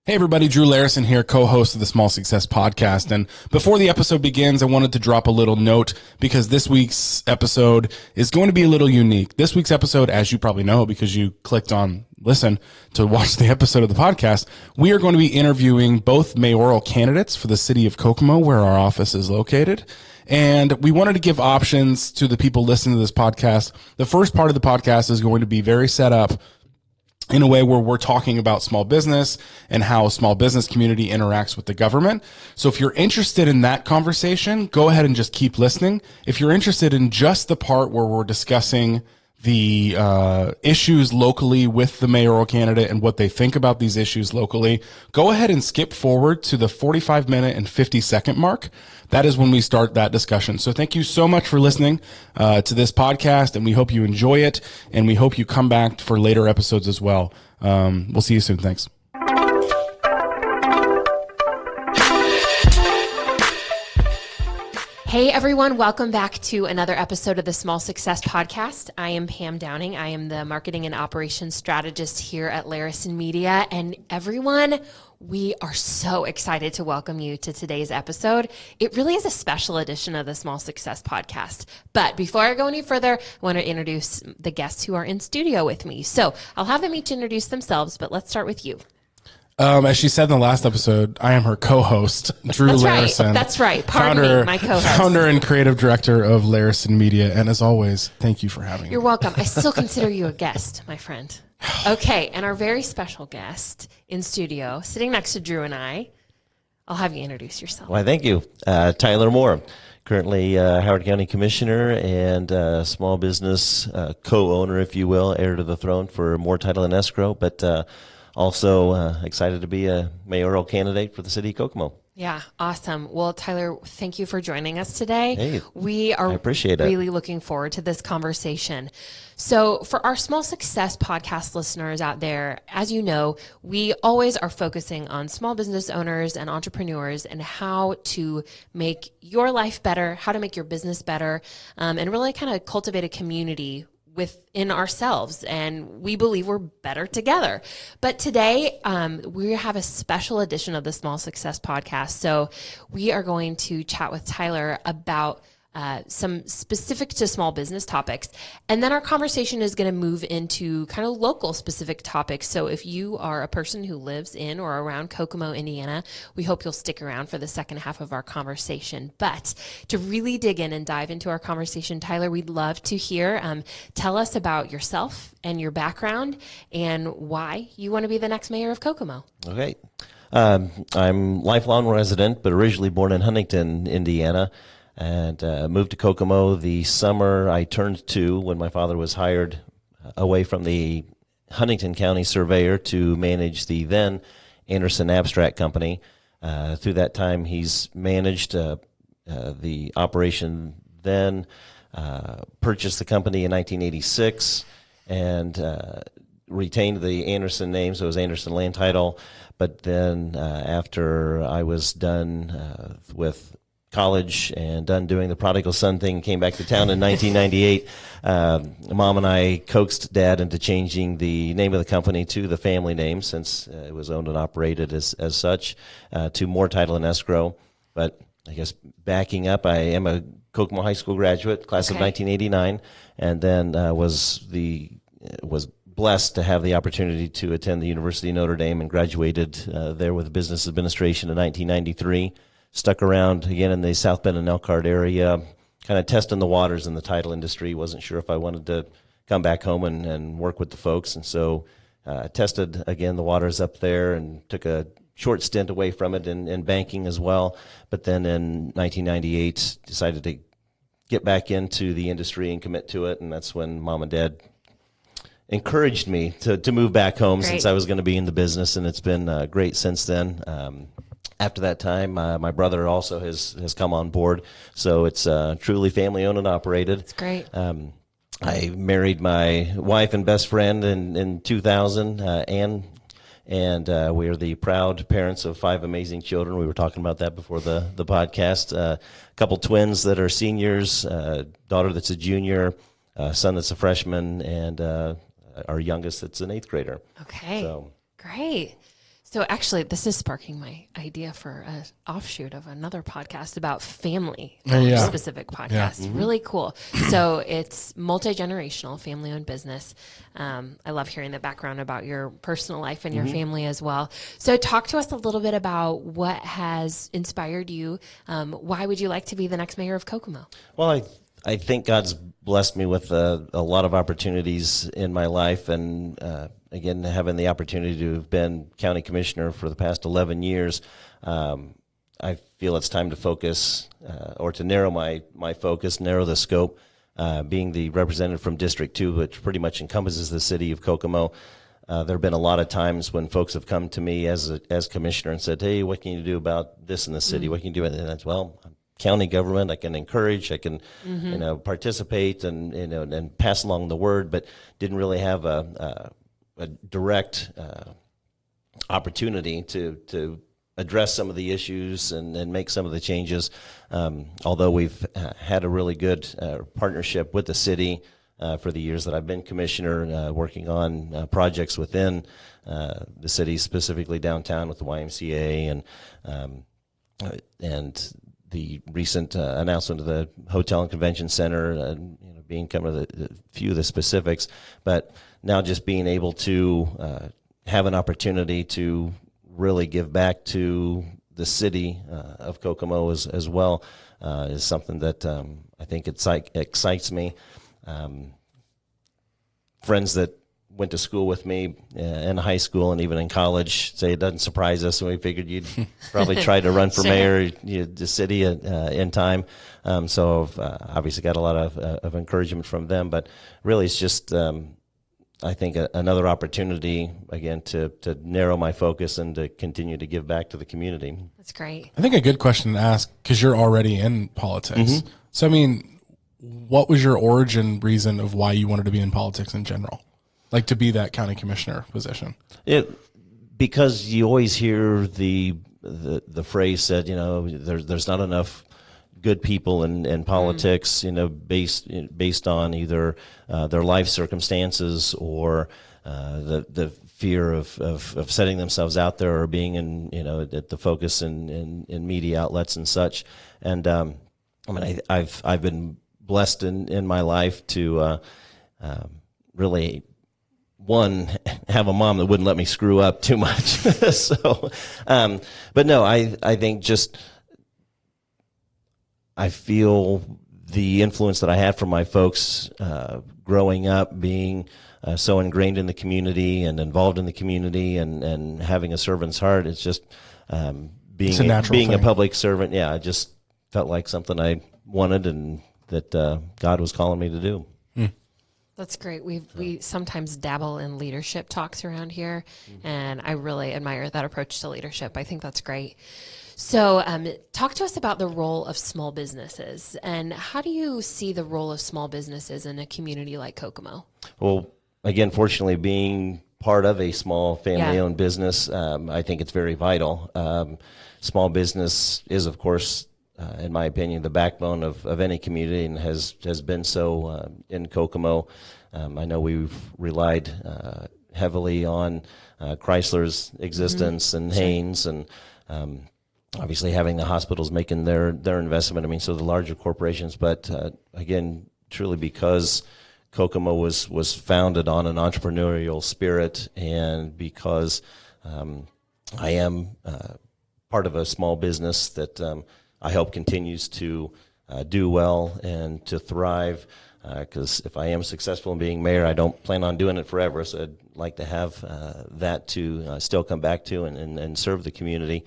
Hey everybody, Drew Larison here, co-host of the Small Success Podcast. And before the episode begins, I wanted to drop a little note because this week's episode is going to be a little unique. This week's episode, as you probably know because you clicked on listen to watch the episode of the podcast, we are going to be interviewing both mayoral candidates for the city of Kokomo, where our office is located. And we wanted to give options to the people listening to this podcast. The first part of the podcast is going to be very set up in a way where we're talking about small business and how small business community interacts with the government. So if you're interested in that conversation, go ahead and just keep listening. If you're interested in just the part where we're discussing the issues locally with the mayoral candidate and what they think about these issues locally, go ahead and skip forward to the 45-minute and 50-second mark. That is when we start that discussion. So thank you so much for listening to this podcast, and we hope you enjoy it, and we hope you come back for later episodes as well. We'll see you soon. Thanks. Hey everyone, welcome back to another episode of the Small Success Podcast. I am Pam Downing. I am the marketing and operations strategist here at Larison Media. And everyone, we are so excited to welcome you to today's episode. It really is a special edition of the Small Success Podcast. But before I go any further, I want to introduce the guests who are in studio with me. So I'll have them each introduce themselves, but let's start with you. As she said in the last episode, I am her co-host, Drew Larison. That's right. Pardon me, my co-host. Founder and creative director of Larison Media. And as always, thank you for having me. You're welcome. I still consider you a guest, my friend. Okay, and our very special guest in studio, sitting next to Drew and I'll have you introduce yourself. Why, thank you. Tyler Moore, currently Howard County Commissioner and small business co-owner, if you will, heir to the throne for Moore Title and Escrow, but also excited to be a mayoral candidate for the city of Kokomo. Yeah, awesome. Well, Tyler, thank you for joining us today. Hey, we are I appreciate it. Really looking forward to this conversation. So for our Small Success Podcast listeners out there, as you know, we always are focusing on small business owners and entrepreneurs and how to make your life better, how to make your business better, and really kind of cultivate a community within ourselves, and we believe we're better together. But today, we have a special edition of the Small Success Podcast. So we are going to chat with Tyler about some specific to small business topics. And then our conversation is going to move into kind of local specific topics. So if you are a person who lives in or around Kokomo, Indiana, we hope you'll stick around for the second half of our conversation. But to really dig in and dive into our conversation, Tyler, we'd love to hear, tell us about yourself and your background and why you want to be the next mayor of Kokomo. Okay. I'm lifelong resident, but originally born in Huntington, Indiana. And moved to Kokomo the summer I turned 2 when my father was hired away from the Huntington County surveyor to manage the then Anderson Abstract Company. Through that time, he's managed the operation then, purchased the company in 1986, and retained the Anderson name, so it was Anderson Land Title. But then after I was done with college and done doing the prodigal son thing, came back to town in 1998. Mom and I coaxed Dad into changing the name of the company to the family name, since it was owned and operated as such, to Moore Title and Escrow. But I guess backing up, I am a Kokomo High School graduate, class of 1989, and then was blessed to have the opportunity to attend the University of Notre Dame and graduated there with business administration in 1993. Stuck around again in the South Bend and Elkhart area, kind of testing the waters in the title industry. Wasn't sure if I wanted to come back home and work with the folks. And so tested again the waters up there and took a short stint away from it in banking as well. But then in 1998, decided to get back into the industry and commit to it. And that's when Mom and Dad encouraged me to move back home. Great. Since I was going to be in the business. And it's been great since then. After that time, my brother also has come on board, so it's truly family-owned and operated. That's great. I married my wife and best friend in 2000, Ann, and we are the proud parents of 5 amazing children. We were talking about that before the podcast. A couple twins that are seniors, daughter that's a junior, son that's a freshman, and our youngest that's an 8th grader. Okay, so. Great. So actually, this is sparking my idea for an offshoot of another podcast about family specific podcasts. Really cool. So it's multi-generational, family-owned business. I love hearing the background about your personal life and your family as well. So talk to us a little bit about what has inspired you. Why would you like to be the next mayor of Kokomo? Well, I think God's blessed me with a lot of opportunities in my life, and again, having the opportunity to have been county commissioner for the past 11 years, I feel it's time to focus or to narrow my focus, narrow the scope. Being the representative from District 2, which pretty much encompasses the city of Kokomo, there have been a lot of times when folks have come to me as commissioner and said, "Hey, what can you do about this in the city? What can you do?" And that's, well, county government, I can encourage, I can participate and pass along the word, but didn't really have a direct opportunity to address some of the issues and make some of the changes. Although we've had a really good partnership with the city for the years that I've been commissioner, working on projects within the city, specifically downtown with the YMCA and the recent announcement of the Hotel and Convention Center, being kind of the few of the specifics, but now just being able to have an opportunity to really give back to the city of Kokomo as well is something that I think excites me. Friends that went to school with me in high school and even in college say it doesn't surprise us, and we figured you'd probably try to run for mayor, the city in time. So I've obviously got a lot of encouragement from them, but really it's just I think another opportunity again to narrow my focus and to continue to give back to the community. That's great. I think a good question to ask, because you're already in politics. So I mean, what was your origin reason of why you wanted to be in politics in general? Like to be that county commissioner position? Because you always hear the phrase said, there's not enough good people in politics, based on either their life circumstances or the fear of setting themselves out there or being in, at the focus in media outlets and such. And I've been blessed in my life to really, one, have a mom that wouldn't let me screw up too much. So, but no, I think just I feel the influence that I had from my folks growing up, being so ingrained in the community and involved in the community and having a servant's heart. It's just being a public servant. Yeah, I just felt like something I wanted and that God was calling me to do. That's great. We sometimes dabble in leadership talks around here, and I really admire that approach to leadership. I think that's great. So talk to us about the role of small businesses, and how do you see the role of small businesses in a community like Kokomo? Well, again, fortunately, being part of a small family-owned business, I think it's very vital. Small business is, of course, in my opinion, the backbone of any community, and has been so in Kokomo. I know we've relied heavily on Chrysler's existence and Haynes, and obviously having the hospitals making their investment. I mean, so the larger corporations, but again, truly because Kokomo was founded on an entrepreneurial spirit, and because I am part of a small business that I hope continues to do well and to thrive, because if I am successful in being mayor, I don't plan on doing it forever, so I'd like to have that to still come back to and serve the community.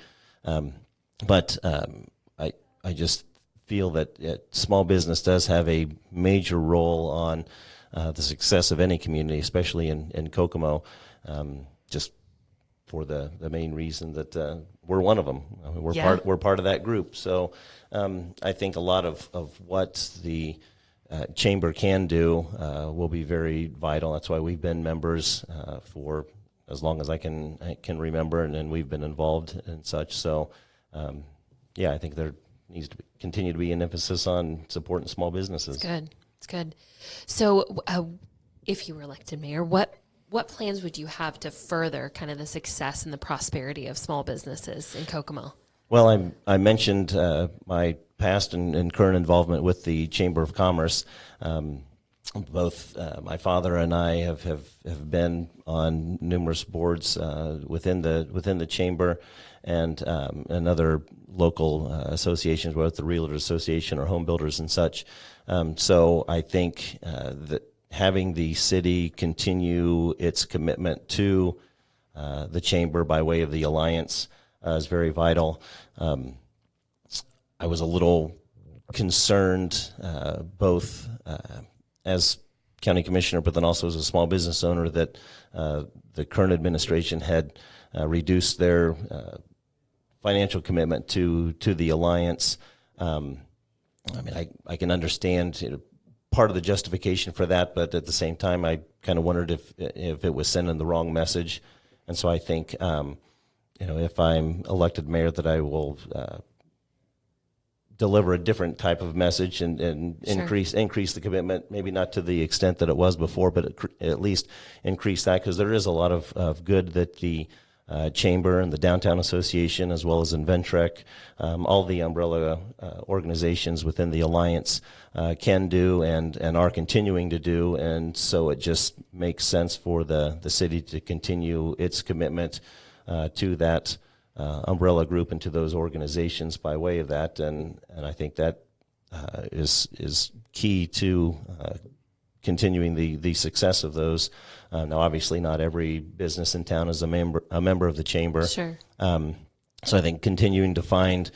But I just feel that small business does have a major role on the success of any community, especially in Kokomo, just for the main reason that we're one of them. I mean, we're part of that group. So I think a lot of what the chamber can do will be very vital. That's why we've been members for as long as I can remember, and then we've been involved and such. So I think there needs to continue to be an emphasis on supporting small businesses. It's good. So if you were elected mayor, what what plans would you have to further kind of the success and the prosperity of small businesses in Kokomo? Well, I mentioned my past and current involvement with the Chamber of Commerce. Both my father and I have been on numerous boards within the chamber and other local associations, whether it's the Realtors Association or Home Builders and such. So I think that having the city continue its commitment to the chamber by way of the alliance is very vital. I was a little concerned, both as county commissioner, but then also as a small business owner, that the current administration had reduced their financial commitment to the alliance. I mean, I can understand part of the justification for that, but at the same time, I kind of wondered if it was sending the wrong message. And so I think, if I'm elected mayor, that I will deliver a different type of message and Sure. increase the commitment, maybe not to the extent that it was before, but at least increase that, because there is a lot of good that the Chamber and the Downtown Association, as well as Inventrec, all the umbrella organizations within the Alliance can do and are continuing to do. And so it just makes sense for the city to continue its commitment to that umbrella group and to those organizations by way of that. And I think that is key to continuing the success of those. Now, obviously, not every business in town is a member of the chamber. Sure. So I think continuing to find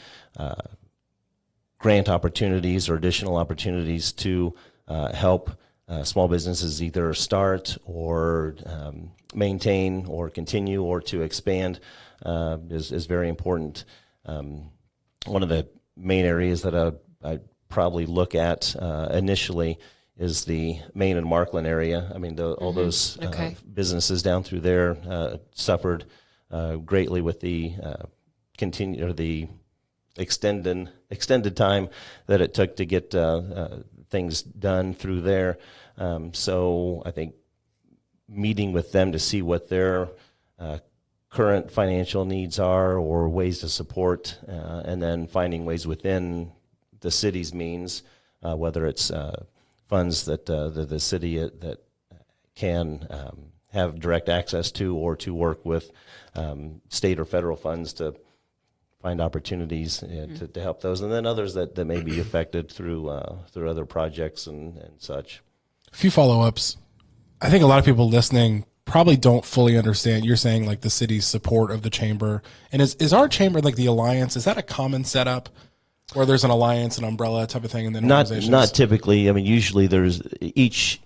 grant opportunities or additional opportunities to help small businesses either start or maintain or continue or to expand is very important. One of the main areas that I probably look at initially is the Maine and Markland area. I mean, all those businesses down through there suffered greatly with the the extended time that it took to get things done through there. So I think meeting with them to see what their current financial needs are or ways to support, and then finding ways within the city's means, whether it's funds that the city that can have direct access to, or to work with state or federal funds to find opportunities to help those, and then others that may be affected through other projects and such. A few follow-ups. I think a lot of people listening probably don't fully understand. You're saying like the city's support of the chamber, and is our chamber, like the alliance, is that a common setup where there's an alliance, an umbrella type of thing, and then organizations? Not typically. I mean, usually there's each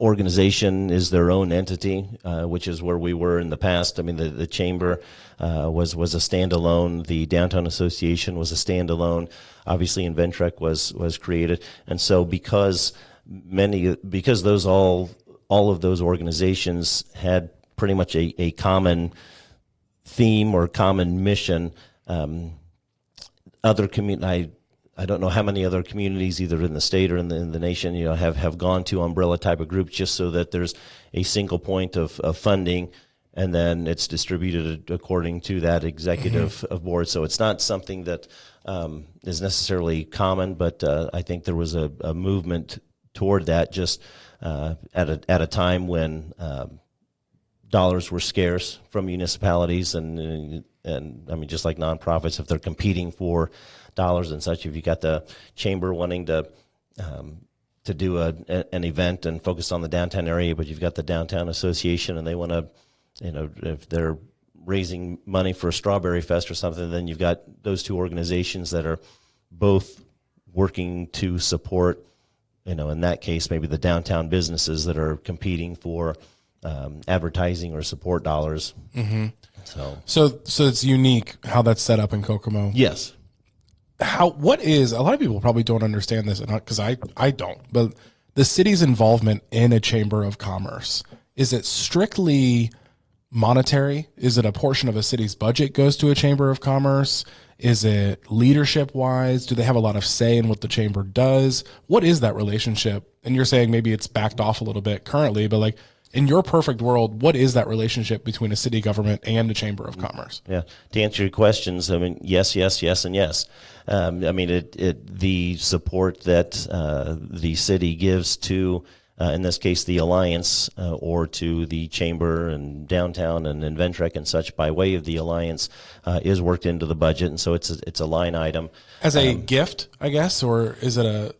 organization is their own entity, which is where we were in the past. I mean, the chamber was a standalone. The Downtown Association was a standalone. Obviously, Inventrec was created, and so because those all of those organizations had pretty much a common theme or common mission. I don't know how many other communities, either in the state or in the nation, have gone to umbrella type of groups, just so that there's a single point of funding, and then it's distributed according to that executive of board. So it's not something that is necessarily common, but I think there was a movement toward that, just at a time when dollars were scarce from municipalities, and I mean, just like nonprofits, if they're competing for dollars and such, if you got the chamber wanting to do an event and focus on the downtown area, but you've got the Downtown Association and they want to, if they're raising money for a Strawberry Fest or something, then you've got those two organizations that are both working to support, in that case, maybe the downtown businesses that are competing for advertising or support dollars. Mm-hmm. So it's unique how that's set up in Kokomo. Yes. A lot of people probably don't understand this, because I don't, but the city's involvement in a chamber of commerce, is it strictly monetary? Is it a portion of a city's budget goes to a chamber of commerce? Is it leadership wise? Do they have a lot of say in what the chamber does? What is that relationship? And you're saying maybe it's backed off a little bit currently, but like, In your perfect world, what is that relationship between a city government and a chamber of commerce? Yeah. To answer your questions, I mean, yes, yes, yes, and yes. I mean, the support that the city gives to, in this case, the Alliance, or to the chamber and downtown and Ventrec and such by way of the Alliance, is worked into the budget, and so it's a line item. As a gift, I guess, or is it a?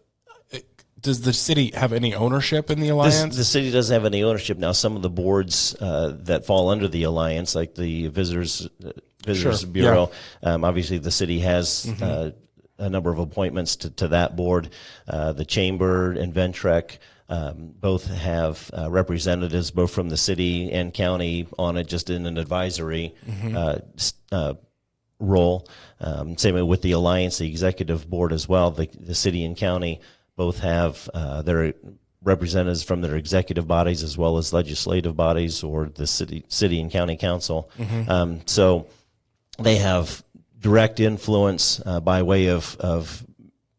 Does the city have any ownership in the Alliance? The city doesn't have any ownership now. Some of the boards that fall under the Alliance, like the Visitors Sure. Bureau, obviously the city has a number of appointments to that board. The Chamber and Ventrec both have representatives both from the city and county on it, just in an advisory role. Same way with the Alliance, the executive board as well. The city and county both have their representatives from their executive bodies as well as legislative bodies or the city and county council. So they have direct influence by way of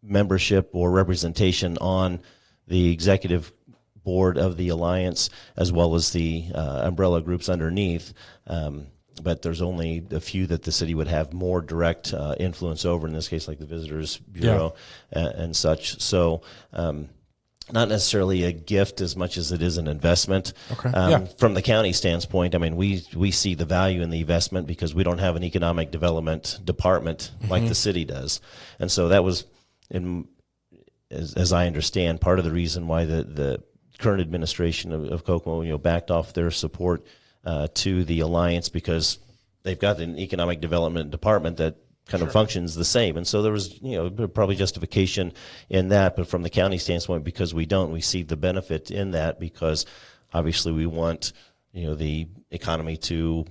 membership or representation on the executive board of the Alliance as well as the umbrella groups underneath. But there's only a few that the city would have more direct influence over, in this case, like the Visitors Bureau and such. So not necessarily a gift as much as it is an investment. From the county standpoint, I mean, we see the value in the investment because we don't have an economic development department like the city does. And so that was, as I understand, part of the reason why the current administration of Kokomo, backed off their support to the Alliance, because they've got an economic development department that kind of functions the same. And so there was, probably justification in that. But from the county standpoint, because we see the benefit in that, because obviously we want, the economy to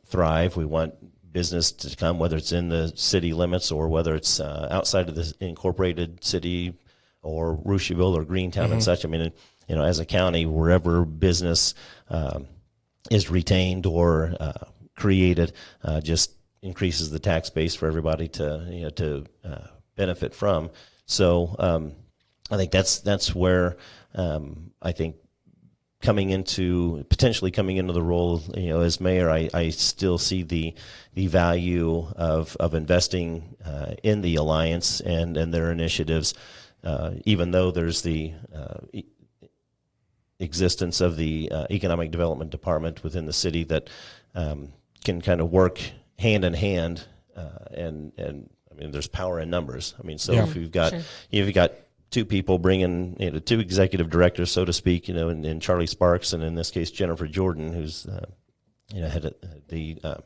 thrive. We want business to come, whether it's in the city limits or whether it's outside of the incorporated city or Rushville or Greentown and such. I mean, as a county, wherever business is retained or created, just increases the tax base for everybody to benefit from. So I think that's where I think potentially coming into the role, as mayor, I still see the value of investing in the Alliance and their initiatives, even though there's the existence of the economic development department within the city that can kind of work hand in hand, and I mean, there's power in numbers. I mean, so if you've got two people bringing, two executive directors, so to speak, in Charlie Sparks and in this case Jennifer Jordan, who's head the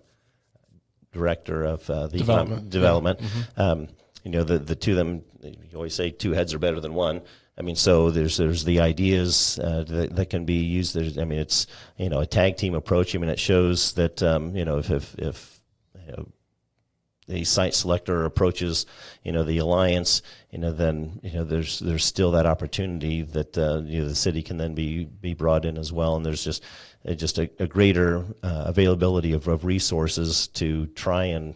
director of the development. The two of them, you always say two heads are better than one. I mean, so there's the ideas that can be used. It's a tag team approach. I mean, it shows that if the site selector approaches the Alliance, then there's still that opportunity that the city can then be brought in as well, and there's just a greater availability of resources to try and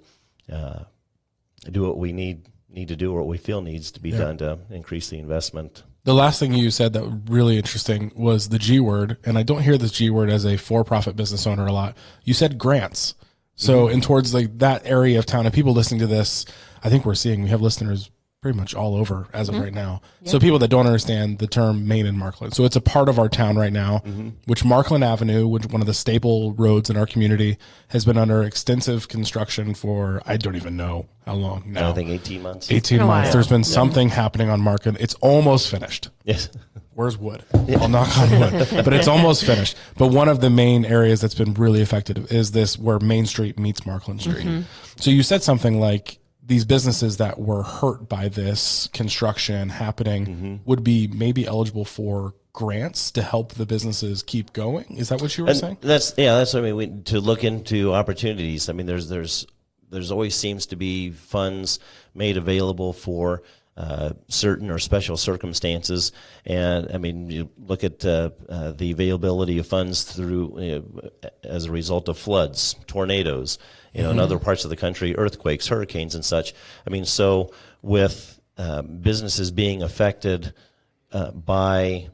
do what we need to do, or what we feel needs to be done to increase the investment. The last thing you said that was really interesting was the G word, and I don't hear this G word as a for-profit business owner a lot. You said grants. So in towards like that area of town, and people listening to this, I think we have listeners pretty much all over as of right now. Yeah. So people that don't understand the term Main and Markland. So it's a part of our town right now, which Markland Avenue, which one of the staple roads in our community, has been under extensive construction for, I don't even know how long now. I think 18 months. 18 months. There's been something happening on Markland. It's almost finished. Yes. Where's wood? I'll knock on wood. But it's almost finished. But one of the main areas that's been really effective is this where Main Street meets Markland Street. So you said something like these businesses that were hurt by this construction happening would be maybe eligible for grants to help the businesses keep going. Is that what you were saying? That's what I mean. To look into opportunities. I mean, there's always seems to be funds made available for certain or special circumstances, and I mean, you look at the availability of funds through as a result of floods, tornadoes, in other parts of the country, earthquakes, hurricanes, and such. I mean, so with businesses being affected by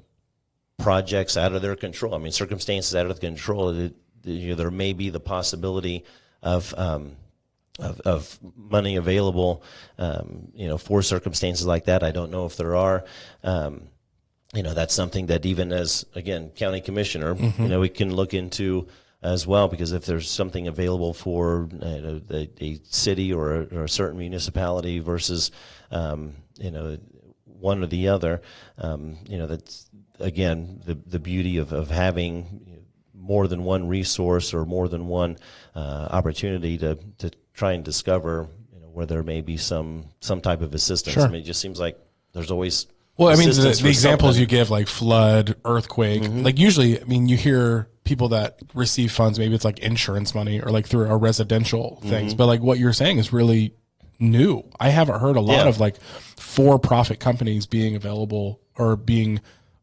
projects out of their control. I mean, circumstances out of control. There may be the possibility of money available, for circumstances like that. I don't know if there are. That's something that even as, again, county commissioner, we can look into as well, because if there's something available for a city or a certain municipality versus, one or the other, that's, again, the beauty of having more than one resource or more than one opportunity to try and discover, where there may be some type of assistance. Sure. I mean, it just seems like there's always the assistance examples something. you give, like flood, earthquake, like usually, I mean, you hear people that receive funds, maybe it's like insurance money or like through a residential things, but like what you're saying is really new. I haven't heard a lot of like for-profit companies being available or being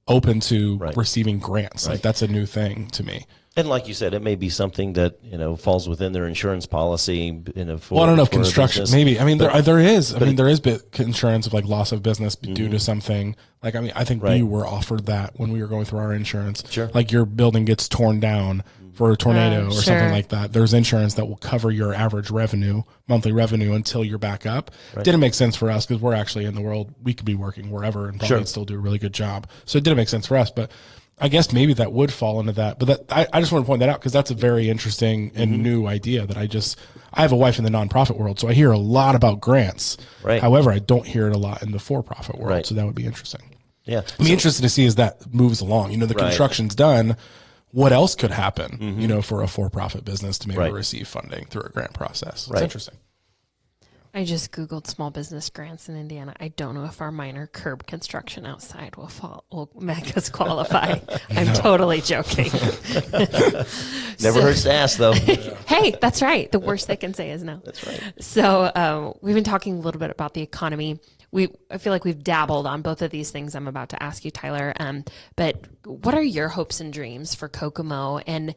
open to receiving grants. Like that's a new thing to me. And like you said, it may be something that falls within their insurance policy. Well, I don't know if construction. Maybe. I mean, there is. I mean, there is insurance of like loss of business due to something. Like, I mean, I think we were offered that when we were going through our insurance. Sure. Like your building gets torn down for a tornado or something like that. There's insurance that will cover your average revenue, monthly revenue, until you're back up. Didn't make sense for us because we're actually in the world. We could be working wherever and probably still do a really good job. So it didn't make sense for us, but I guess maybe that would fall into that, but I just want to point that out because that's a very interesting and new idea that I have a wife in the nonprofit world, so I hear a lot about grants. Right. However, I don't hear it a lot in the for-profit world, so that would be interesting. Yeah. I'd be interested to see as that moves along. The construction's done. What else could happen, for a for-profit business to maybe receive funding through a grant process? It's interesting. I just Googled small business grants in Indiana. I don't know if our minor curb construction outside will make us qualify. I'm totally joking. Never hurts to ask, though. Hey, that's right. The worst they can say is no. That's right. So we've been talking a little bit about the economy. I feel like we've dabbled on both of these things I'm about to ask you, Tyler. But what are your hopes and dreams for Kokomo and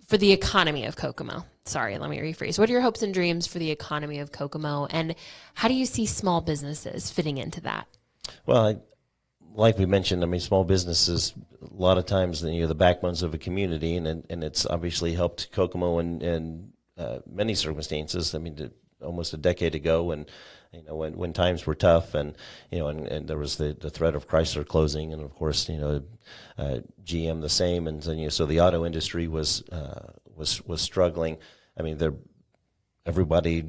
for the economy of Kokomo? Sorry, let me rephrase. What are your hopes and dreams for the economy of Kokomo, and how do you see small businesses fitting into that? Well, like we mentioned, I mean, small businesses, a lot of times, the backbones of a community, and it's obviously helped Kokomo in many circumstances. I mean, almost a decade ago, when times were tough, and there was the threat of Chrysler closing, and of course, GM the same, and so the auto industry was struggling. I mean, everybody,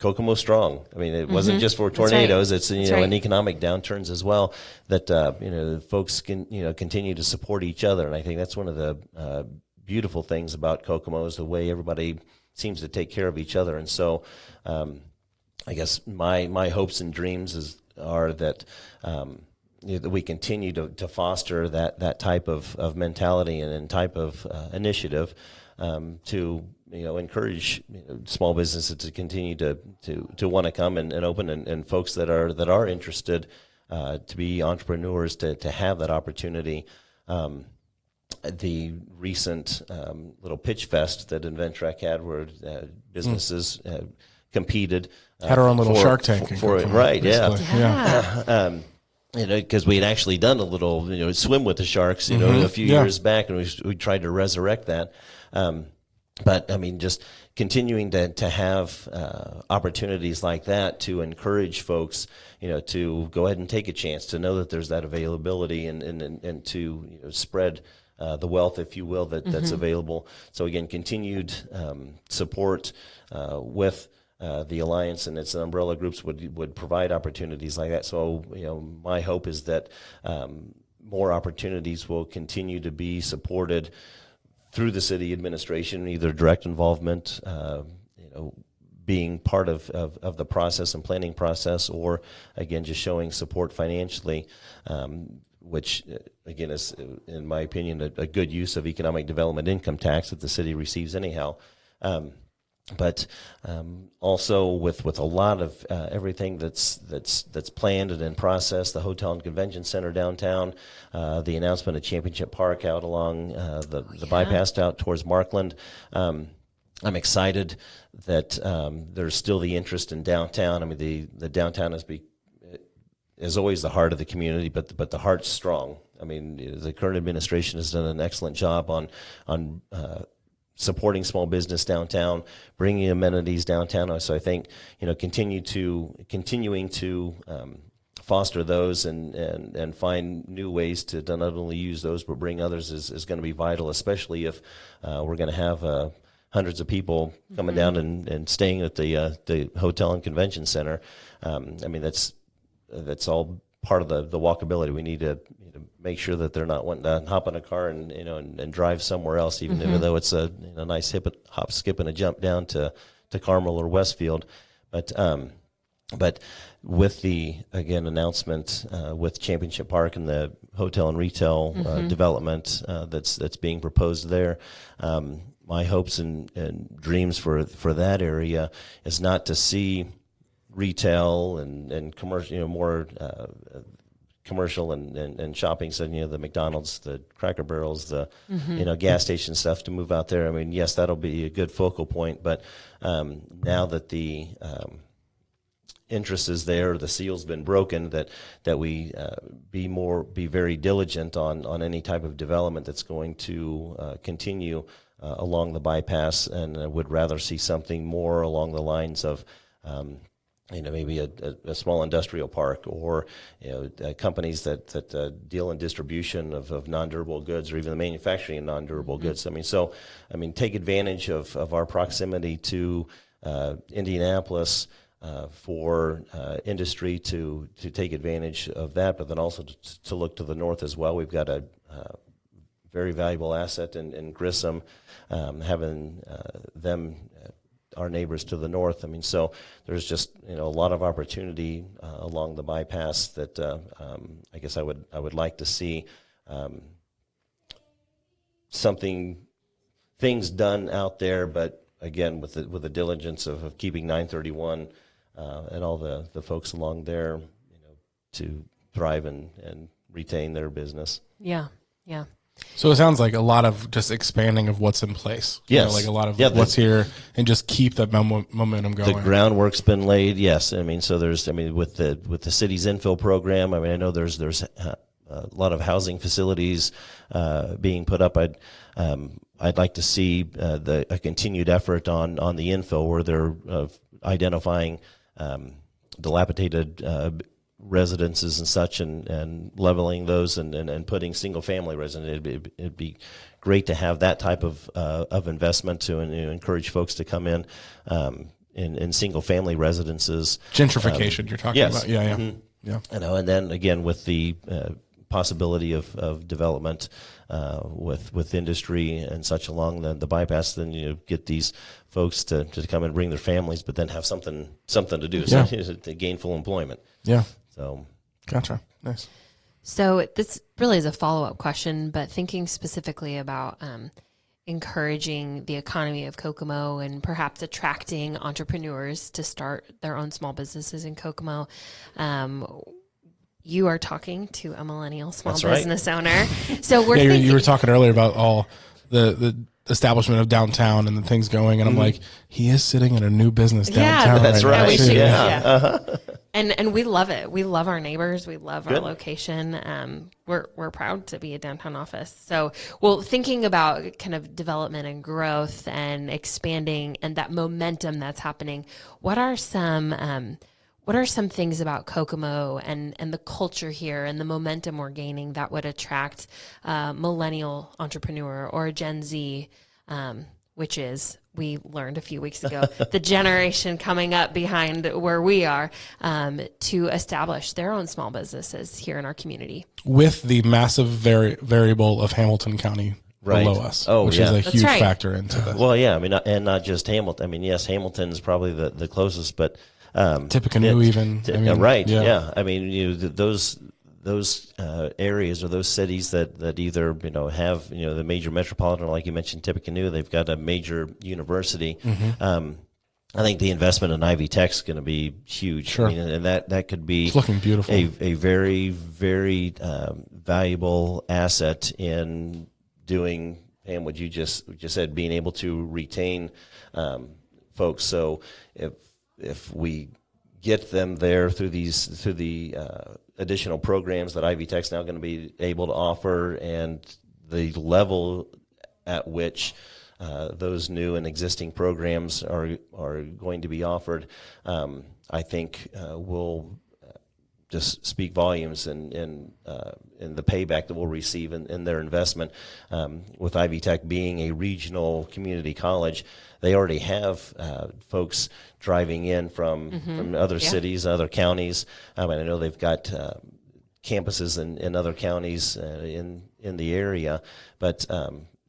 Kokomo strong. I mean, it wasn't just for tornadoes. It's an economic downturns as well that folks can continue to support each other, and I think that's one of the beautiful things about Kokomo is the way everybody seems to take care of each other. And so, I guess my hopes and dreams are that that we continue to foster that type of mentality and type of initiative to encourage small businesses to continue to want to come and open, and folks that are interested to be entrepreneurs to have that opportunity. The recent little pitch fest that InventTrack had, where businesses competed, had our own little Shark Tank for it, right? Yeah. Because we had actually done a little, swim with the sharks, a few years back, and we tried to resurrect that. But I mean, just continuing to have opportunities like that to encourage folks, to go ahead and take a chance, to know that there's that availability, and to spread the wealth, if you will, that's available. So again, continued support with the Alliance and its umbrella groups would provide opportunities like that. So my hope is that more opportunities will continue to be supported through the city administration, either direct involvement, being part of the process and planning process, or again just showing support financially, which again is, in my opinion, a good use of economic development income tax that the city receives anyhow. But also with a lot of everything that's planned and in process, the Hotel and Convention Center downtown, the announcement of Championship Park out along the bypass out towards Markland. I'm excited that there's still the interest in downtown. I mean, the downtown is always the heart of the community, but the heart's strong. I mean, the current administration has done an excellent job on supporting small business downtown, bringing amenities downtown. So I think, continuing to foster those and find new ways to not only use those but bring others is going to be vital, especially if we're going to have hundreds of people coming down and staying at the hotel and convention center. I mean, that's all part of the walkability. We need to make sure that they're not wanting to hop in a car and drive somewhere else, even though it's a nice hop, skip, and a jump down to Carmel or Westfield. But with the, again, announcement with Championship Park and the hotel and retail development that's being proposed there, my hopes and dreams for that area is not to see retail and commercial, more commercial and shopping. So, the McDonald's, the Cracker Barrels, the gas station stuff to move out there. I mean, yes, that'll be a good focal point. But now that the interest is there, the seal's been broken, that we be very diligent on any type of development that's going to continue along the bypass, and I would rather see something more along the lines of maybe a small industrial park, or companies that deal in distribution of non-durable goods, or even the manufacturing of non-durable goods. I mean, take advantage of our proximity to Indianapolis for industry to take advantage of that, but then also to look to the north as well. We've got a very valuable asset in Grissom, having them our neighbors to the north. I mean, so there's just a lot of opportunity along the bypass that I guess I would like to see things done out there, but again with the diligence of keeping 931 and all the folks along there, to thrive and retain their business. Yeah. So it sounds like a lot of just expanding of what's in place. Yes. Like a lot of what's here, and just keep that momentum going. The groundwork's been laid. Yes. I mean, so with the city's infill program, I mean, I know there's a lot of housing facilities being put up. I'd like to see a continued effort on the infill, where they're identifying dilapidated residences and such, and leveling those and putting single family residents. It'd be great to have that type of investment to encourage folks to come in single family residences. Gentrification you're talking yes. about. Yeah. Mm-hmm. Yeah. And then again with the possibility of development with industry and such along the bypass, then get these folks to come and bring their families, but then have something to do. Yeah. So gainful employment. Yeah. So, gotcha. Nice. So this really is a follow-up question, but thinking specifically about encouraging the economy of Kokomo and perhaps attracting entrepreneurs to start their own small businesses in Kokomo. You are talking to a millennial small business owner. So we're thinking, you were talking earlier about all the establishment of downtown and the things going, and I'm like, he is sitting in a new business downtown. That's right. We should, Yeah. Uh-huh. And we love it. We love our neighbors. We love Good. our location. We're proud to be a downtown office. So, thinking about kind of development and growth and expanding and that momentum that's happening, what are some things about Kokomo and the culture here and the momentum we're gaining that would attract a millennial entrepreneur or a Gen Z, which is, we learned a few weeks ago, the generation coming up behind where we are, to establish their own small businesses here in our community? With the massive variable of Hamilton County below us, which is a huge factor into this. Well, yeah, I mean, and not just Hamilton. I mean, yes, Hamilton is probably the closest, but Tippecanoe even. Right. Yeah. I mean, those areas or those cities that either have the major metropolitan, like you mentioned, Tippecanoe, they've got a major university. I think the investment in Ivy Tech is going to be huge. Sure. I mean, and that could be it's looking beautiful. A very, very valuable asset in doing, Pam, what you just said, being able to retain folks. So if we get them there through the additional programs that Ivy Tech's now going to be able to offer, and the level at which those new and existing programs are going to be offered, I think will just speak volumes in the payback that we'll receive in their investment. With Ivy Tech being a regional community college, they already have folks driving in from other cities, other counties. And I know they've got campuses in other counties in the area, but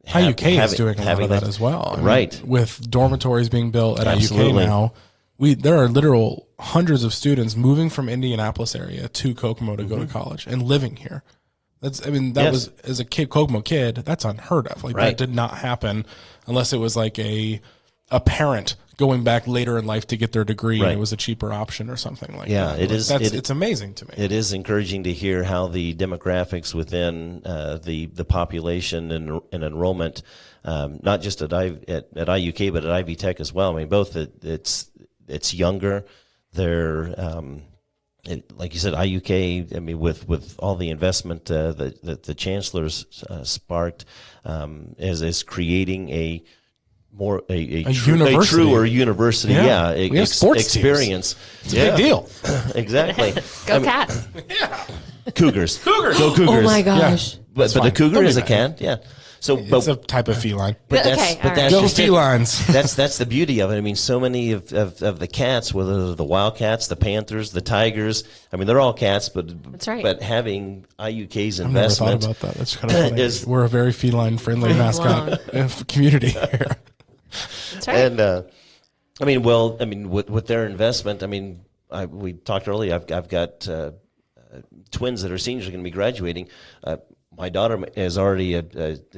IUK is doing a lot of that as well. I mean, with dormitories being built at IUK now, there are literal hundreds of students moving from Indianapolis area to Kokomo to go to college and living here. That was, as a Kokomo kid, that's unheard of. That did not happen unless it was like a parent going back later in life to get their degree and it was a cheaper option or something like that. It's amazing to me. It is encouraging to hear how the demographics within the population and enrollment, not just at IUK but at Ivy Tech as well. I mean, both it's younger. They're like you said, IUK. I mean, with all the investment that the chancellor's sparked, is creating a truer university. We have sports experience. Teams. It's a big deal. Exactly. Go Cats. Cougars. Go Cougars. Oh my gosh. But the cougar is a cat. Yeah. So, it's a type of feline. But that's go felines. That's the beauty of it. I mean, so many of the cats, whether they're the Wildcats, the Panthers, the Tigers, I mean, they're all cats. But but having IUK's investment, I've never thought about that. That's kind of funny. We're a very feline friendly mascot community here. That's right. And I mean, with their investment, I mean, we talked earlier. I've got twins that are seniors, are going to be graduating. My daughter has already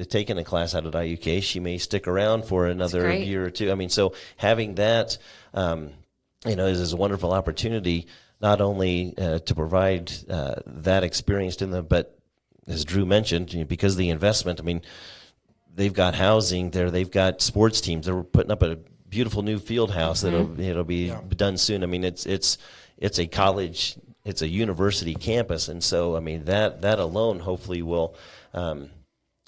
taken a class out at IUK. She may stick around for another year or two. I mean, so having that, is a wonderful opportunity, not only to provide that experience to them, but as Drew mentioned, because of the investment, I mean, they've got housing there. They've got sports teams. They're putting up a beautiful new field house that'll be done soon. I mean, it's a college. It's a university campus, and so I mean that alone hopefully will,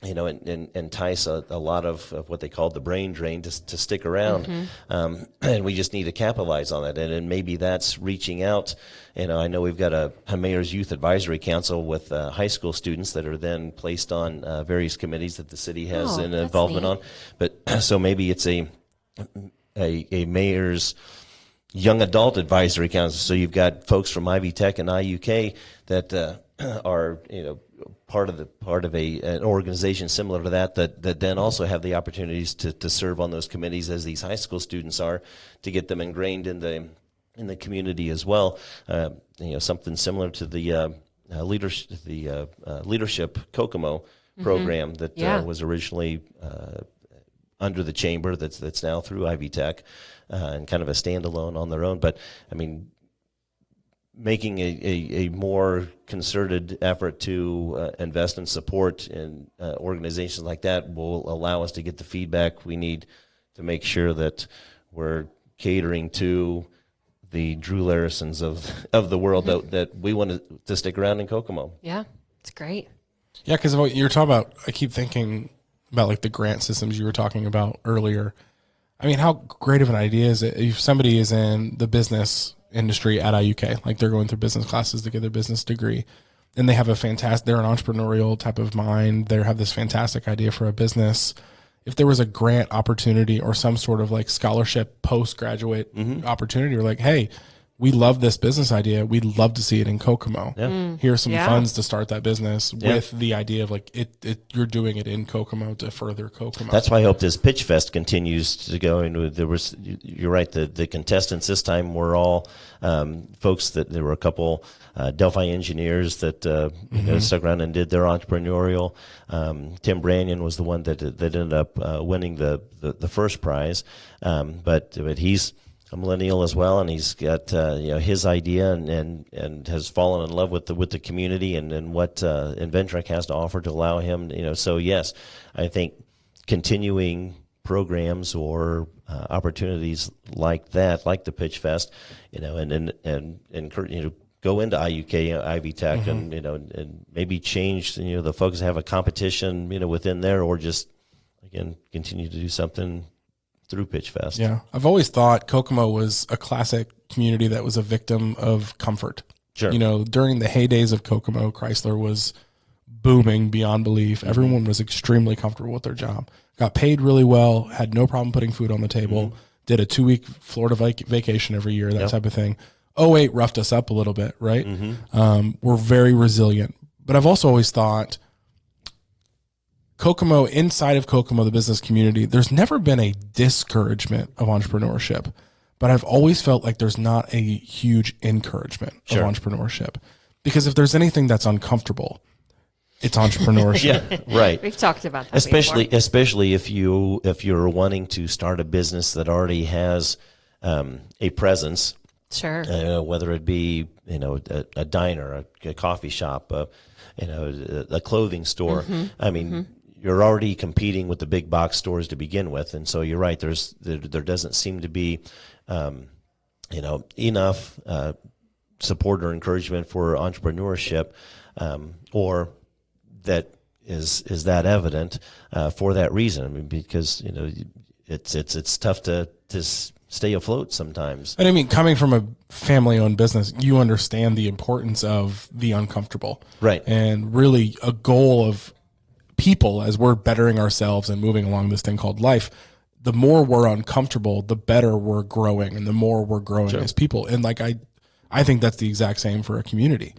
entice a lot of what they call the brain drain to stick around, and we just need to capitalize on that. And maybe that's reaching out. I know we've got a Mayor's Youth Advisory Council with high school students that are then placed on various committees that the city has an involvement on. But so maybe it's a mayor's Young Adult Advisory Council. So you've got folks from Ivy Tech and IUK that are part of an organization similar to that then also have the opportunities to serve on those committees as these high school students are, to get them ingrained in the community as well. Something similar to the leadership Kokomo program that was originally under the chamber that's now through Ivy Tech. And kind of a standalone on their own. But, I mean, making a more concerted effort to invest and support in organizations like that will allow us to get the feedback we need to make sure that we're catering to the Drew Larisons of the world that we want to stick around in Kokomo. Yeah, it's great. Yeah, because what you're talking about, I keep thinking about like the grant systems you were talking about earlier. I mean, how great of an idea is it if somebody is in the business industry at IUK, like they're going through business classes to get their business degree, and they have they're an entrepreneurial type of mind, they have this fantastic idea for a business. If there was a grant opportunity or some sort of like scholarship postgraduate opportunity, or like, hey, we love this business idea, we'd love to see it in Kokomo. Here's some funds to start that business with the idea of like you're doing it in Kokomo to further Kokomo. That's why I hope this Pitch Fest continues to go. And you're right, the contestants this time were all folks that there were a couple Delphi engineers that stuck around and did their entrepreneurial. Tim Branyan was the one that ended up winning the first prize, but he's a millennial as well, and he's got his idea and has fallen in love with the community and what Inventrec has to offer to allow him. So yes, I think continuing programs or opportunities like that, like the Pitch Fest, and encourage, go into IUK, Ivy Tech, and and maybe change the focus, have a competition within there, or just again continue to do something through Pitch Fest. Yeah, I've always thought Kokomo was a classic community that was a victim of comfort. Sure. During the heydays of Kokomo, Chrysler was booming beyond belief. Everyone was extremely comfortable with their job, got paid really well, had no problem putting food on the table, did a 2-week Florida vacation every year, that type of thing. 2008 roughed us up a little bit, right? We're very resilient. But I've also always thought Kokomo, inside of Kokomo, the business community, there's never been a discouragement of entrepreneurship, but I've always felt like there's not a huge encouragement of entrepreneurship, because if there's anything that's uncomfortable, it's entrepreneurship. Yeah, right. We've talked about that especially if you're wanting to start a business that already has a presence. Sure. Whether it be a diner, a coffee shop, a clothing store. I mean, you're already competing with the big box stores to begin with, and so you're right. There doesn't seem to be enough support or encouragement for entrepreneurship, or that is that evident for that reason. I mean, because it's tough to stay afloat sometimes. And I mean, coming from a family-owned business, you understand the importance of the uncomfortable, right? And really, a goal of people as we're bettering ourselves and moving along this thing called life. The more we're uncomfortable, the better we're growing, and the more we're growing as people. And like I think that's the exact same for a community.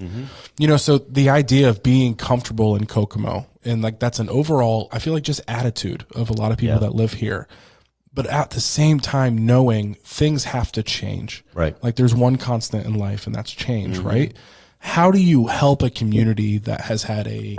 So the idea of being comfortable in Kokomo, and like that's an overall, I feel like, just attitude of a lot of people that live here. But at the same time, knowing things have to change. Right. Like there's one constant in life, and that's change, right? How do you help a community that has had a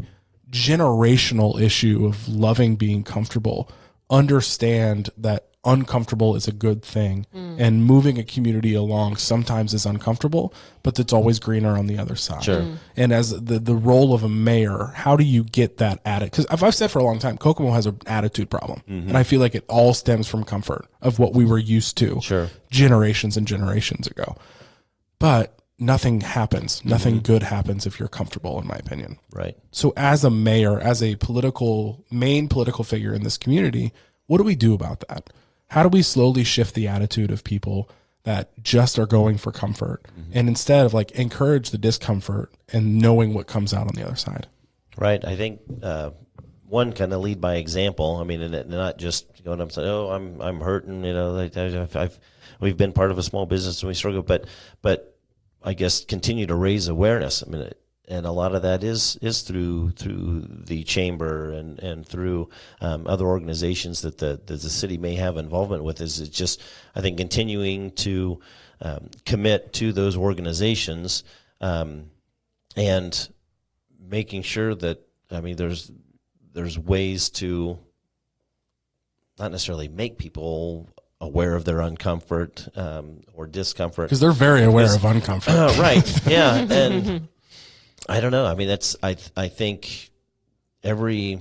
generational issue of loving being comfortable understand that uncomfortable is a good thing, and moving a community along sometimes is uncomfortable, but it's always greener on the other side. And as the role of a mayor, how do you get that attitude? Because I've said for a long time, Kokomo has an attitude problem, and I feel like it all stems from comfort of what we were used to generations and generations ago. But nothing happens. Nothing good happens if you're comfortable, in my opinion. Right. So as a mayor, as a main political figure in this community, what do we do about that? How do we slowly shift the attitude of people that just are going for comfort, and instead of like encourage the discomfort and knowing what comes out on the other side? Right. I think one, kind of lead by example. I mean, and not just going up and saying, "Oh, I'm hurting." We've been part of a small business and we struggle, but I guess continue to raise awareness. I mean, and a lot of that is through the chamber and through other organizations that the city may have involvement with. Is it just, I think, continuing to commit to those organizations and making sure that, I mean, there's ways to not necessarily make people aware of their uncomfort or discomfort, because they're very aware of uncomfort. Right. Yeah. And I don't know. I mean, that's, I think every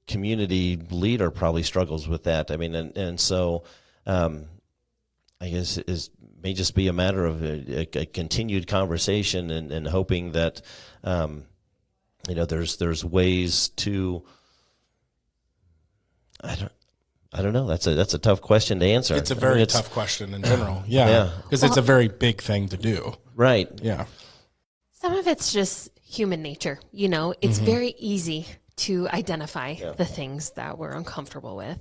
community leader probably struggles with that. I mean, and so I guess it may just be a matter of a continued conversation and hoping that there's ways to, I don't know. That's a tough question to answer. It's a very tough question in general. Yeah. Because it's a very big thing to do. Right. Yeah. Some of it's just human nature. It's very easy to identify the things that we're uncomfortable with.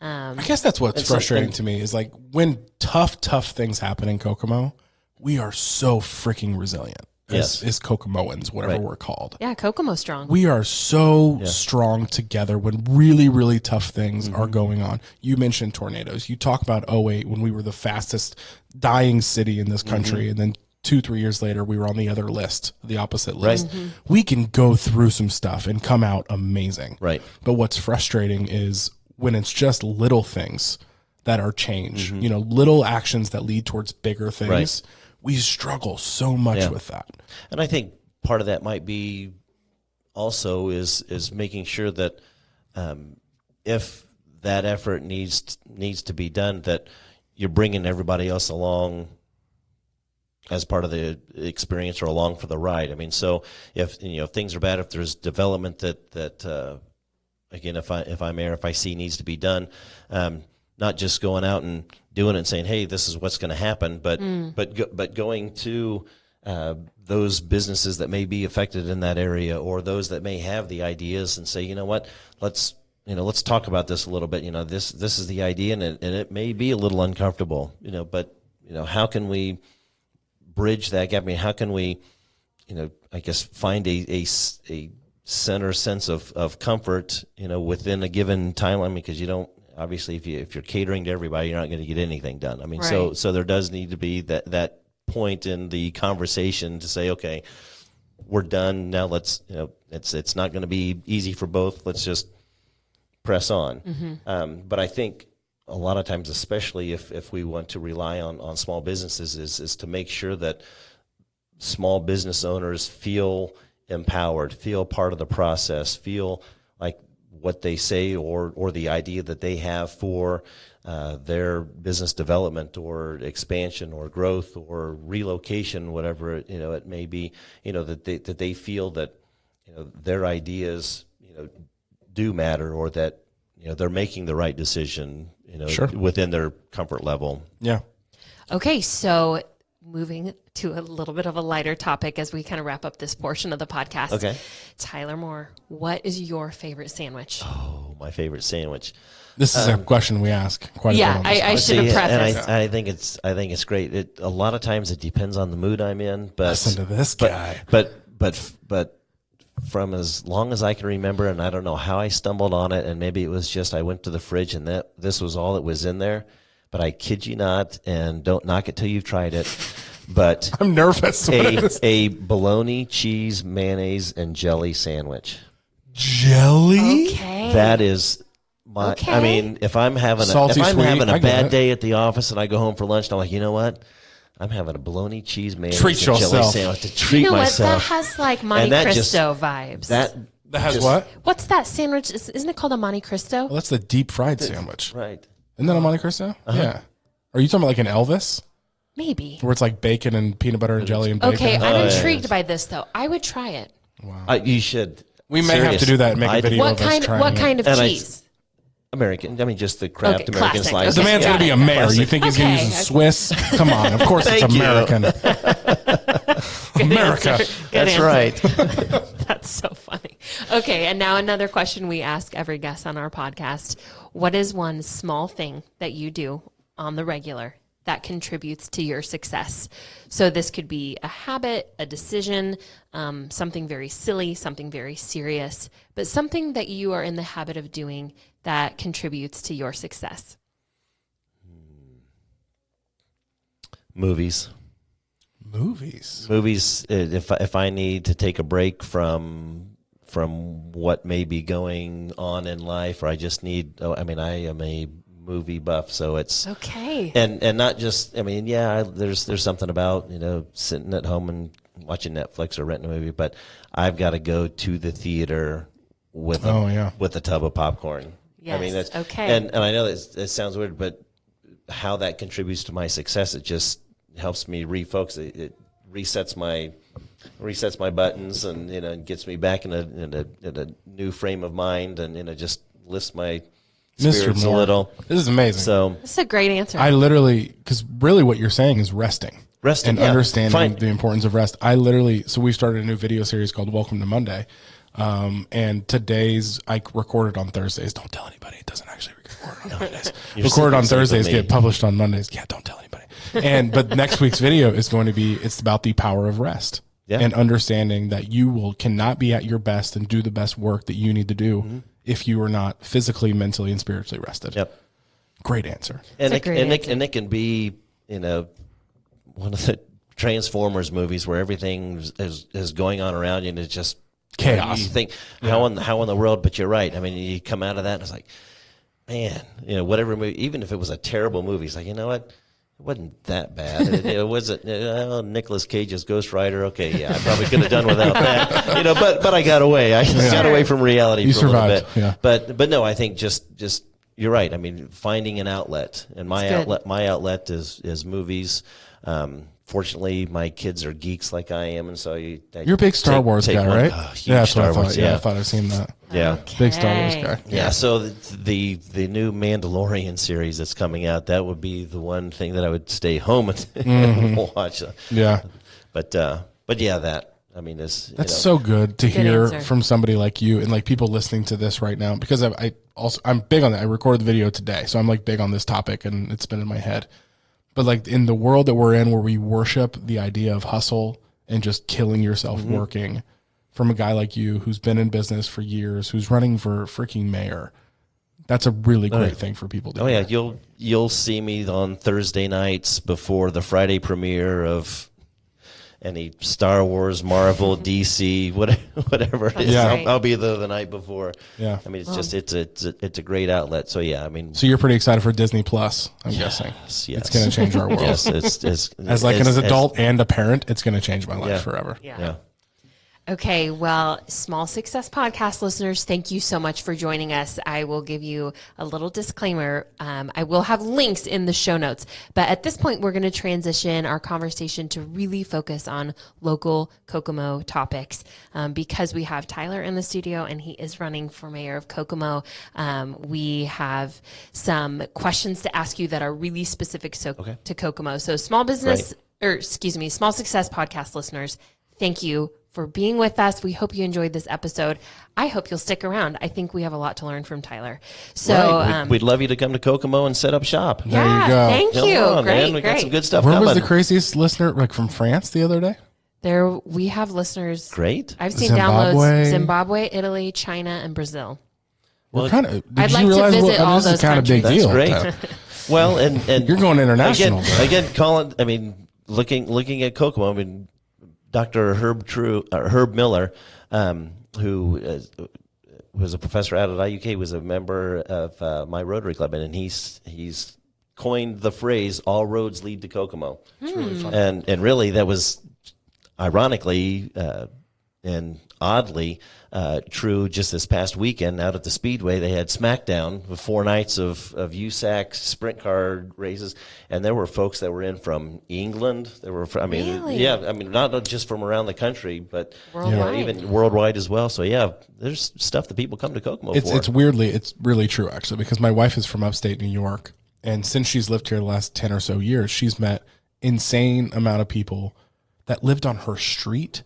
I guess that's what's frustrating to me is like when tough things happen in Kokomo, we are so freaking resilient. As Kokomoans, whatever we're called. Yeah, Kokomo strong. We are so strong together when really, really tough things are going on. You mentioned tornadoes. You talk about 2008 when we were the fastest dying city in this country, and then 2-3 years later we were on the other list, the opposite list. We can go through some stuff and come out amazing. Right. But what's frustrating is when it's just little things that are change, little actions that lead towards bigger things. Right. We struggle so much with that. And I think part of that might be also is making sure that if that effort needs to be done, that you're bringing everybody else along as part of the experience or along for the ride. I mean, so if things are bad, if there's development that again, if I see needs to be done, not just going out and doing it and saying, hey, this is what's going to happen, but going to those businesses that may be affected in that area, or those that may have the ideas, and say, you know what, let's talk about this a little bit. This is the idea, and it may be a little uncomfortable, but how can we bridge that gap? I mean, how can we, I guess, find a center sense of comfort, within a given timeline, because you don't, obviously, if you're catering to everybody, you're not going to get anything done. I mean, right. so there does need to be that point in the conversation to say, okay, we're done now. Let's, it's not going to be easy for both. Let's just press on. Mm-hmm. But I think a lot of times, especially if we want to rely on small businesses, is to make sure that small business owners feel empowered, feel part of the process, feel like what they say or the idea that they have for their business development or expansion or growth or relocation, whatever it may be, that they feel that their ideas do matter, or that they're making the right decision Sure. within their comfort level. Yeah. Okay, so moving to a little bit of a lighter topic as we kind of wrap up this portion of the podcast. Okay. Tyler Moore, what is your favorite sandwich? Oh, my favorite sandwich. This is a question we ask quite a bit. On this I should have See, prefaced. and I think it's great. A lot of times it depends on the mood I'm in. But Listen to this guy. But from as long as I can remember, and I don't know how I stumbled on it, and maybe it was just I went to the fridge and this was all that was in there. But I kid you not, and don't knock it till you've tried it. But I'm nervous. a bologna, cheese, mayonnaise, and jelly sandwich. Jelly? Okay. That is my. Okay. I mean, if I'm having Salty, sweet, having I a get bad it. day at the office and I go home for lunch, and I'm like, you know what? I'm having a bologna, cheese, mayonnaise, Treat and jelly yourself. sandwich to treat you know myself. what? That has like Monte And that Cristo vibes. That has just- what? What's that sandwich? Isn't it called a Monte Cristo? Well, that's the deep fried sandwich. Right. Isn't that a Monte Cristo? Yeah. Are you talking about like an Elvis? Maybe. Where it's like bacon and peanut butter and jelly and bacon? Okay, I'm yeah, intrigued by this though. I would try it. You should. We may have to do that and make a video What of us trying What it. kind of And cheese? American. I mean, just the Kraft Okay, American classic. slice. The man's going to be a mayor. You think he's going to Okay. use a Swiss? Come on. Of course it's Thank you. American. America. Answer. Good That's answer. right. That's so funny. Okay, and now another question we ask every guest on our podcast. What is one small thing that you do on the regular that contributes to your success? So this could be a habit, a decision, something very silly, something very serious, but something that you are in the habit of doing that contributes to your success. Movies. Movies. If I need to take a break from what may be going on in life, or I just need. I mean, I am a movie buff, so it's Okay. and not just. I mean, yeah, there's something about sitting at home and watching Netflix or renting a movie, but I've got to go to the theater with with a tub of popcorn. Yes, I mean, that's okay. And I know that sounds weird, but how that contributes to my success, it just helps me refocus. It resets my buttons, and gets me back in a new frame of mind, and just lifts my spirits Mr. a Moore. little. This is amazing. So That's a great answer. I literally, because really what you're saying is resting. And yeah, understanding fine. the importance of rest. So we started a new video series called Welcome to Monday. And I recorded on Thursdays. Don't tell anybody. It doesn't actually record on Mondays. Recorded on safe with Thursdays, me. get published on Mondays. Yeah, don't tell anybody. But next week's video is going to be, it's about the power of rest. Yeah. And understanding that you cannot be at your best and do the best work that you need to do if you are not physically, mentally, and spiritually rested. Yep. Great answer. And That's a great answer. it can be one of the Transformers movies where everything is going on around you, and it's just Chaos. You think how in the world? But you're right. I mean, you come out of that and it's like, man, whatever movie, even if it was a terrible movie, it's like, you know what? wasn't that bad. It wasn't Nicolas Cage's Ghost Rider. Okay, yeah, I probably could have done without that. But I got away. I got away from reality You for survived, a little bit. yeah. But no, I think just you're right. I mean, finding an outlet, and my outlet is movies. Fortunately, my kids are geeks like I am, and so you're a big Star Wars guy, right? Huge That's what Star I thought. Wars, Yeah, I thought I've seen that. Yeah. Okay. Big Star Wars guy. Yeah, so the new Mandalorian series that's coming out, that would be the one thing that I would stay home and watch. Yeah. But yeah, that, I mean, that's so good to hear answer. from somebody like you and like people listening to this right now, because I'm big on that. I recorded the video today, so I'm like big on this topic, and it's been in my head. But like in the world that we're in, where we worship the idea of hustle and just killing yourself working, from a guy like you who's been in business for years, who's running for freaking mayor, that's a really great thing for people to hear. Yeah, you'll see me on Thursday nights before the Friday premiere of any Star Wars, Marvel, DC, whatever it is. Yeah. I'll be there the night before. Yeah. I mean, it's a great outlet. So yeah, I mean, So you're pretty excited for Disney Plus, I'm guessing. yes. It's going to change our world. Yes, it's As an adult and a parent, it's going to change my life Yeah. forever. Yeah. Okay, well, Small Success Podcast listeners, thank you so much for joining us. I will give you a little disclaimer. I will have links in the show notes, but at this point, we're going to transition our conversation to really focus on local Kokomo topics because we have Tyler in the studio and he is running for mayor of Kokomo. We have some questions to ask you that are really specific to Kokomo. So small success podcast listeners, thank you for being with us. We hope you enjoyed this episode. I hope you'll stick around. I think we have a lot to learn from Tyler. So we'd love you to come to Kokomo and set up shop. There you go. Thank you. Come on, Great, man. We got some good stuff Where coming. was the craziest listener, like from France the other day? There we have listeners. Great. I've seen Zimbabwe. downloads: Zimbabwe, Italy, China, and Brazil. We're kind of. I'd like to visit all this is those kind of big countries. deal. That's great. Well, and You're going international. again. Colin. I mean, looking at Kokomo. I mean, Dr. Herb Miller, who was a professor out at IUK, was a member of my Rotary Club, and he's coined the phrase "all roads lead to Kokomo." It's really fun. And really, that was ironically and oddly true just this past weekend out at the Speedway. They had SmackDown with 4 nights of USAC sprint car races, and there were folks that were in from England. There were, Really? not just from around the country, but Worldwide. even worldwide as well. So yeah, there's stuff that people come to Kokomo for. It's really true actually, because my wife is from upstate New York, and since she's lived here the last 10 or so years, she's met insane amount of people that lived on her street.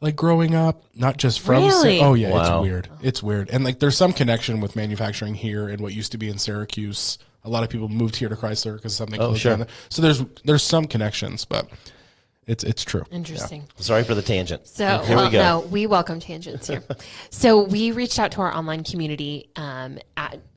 Like growing up, not just from Really? Oh yeah, Wow. It's weird. And like there's some connection with manufacturing here and what used to be in Syracuse. A lot of people moved here to Chrysler because something closed sure. down there. So there's some connections, but it's true. Interesting. Sorry for the tangent. So, Here we go. no, we welcome tangents here. So we reached out to our online community,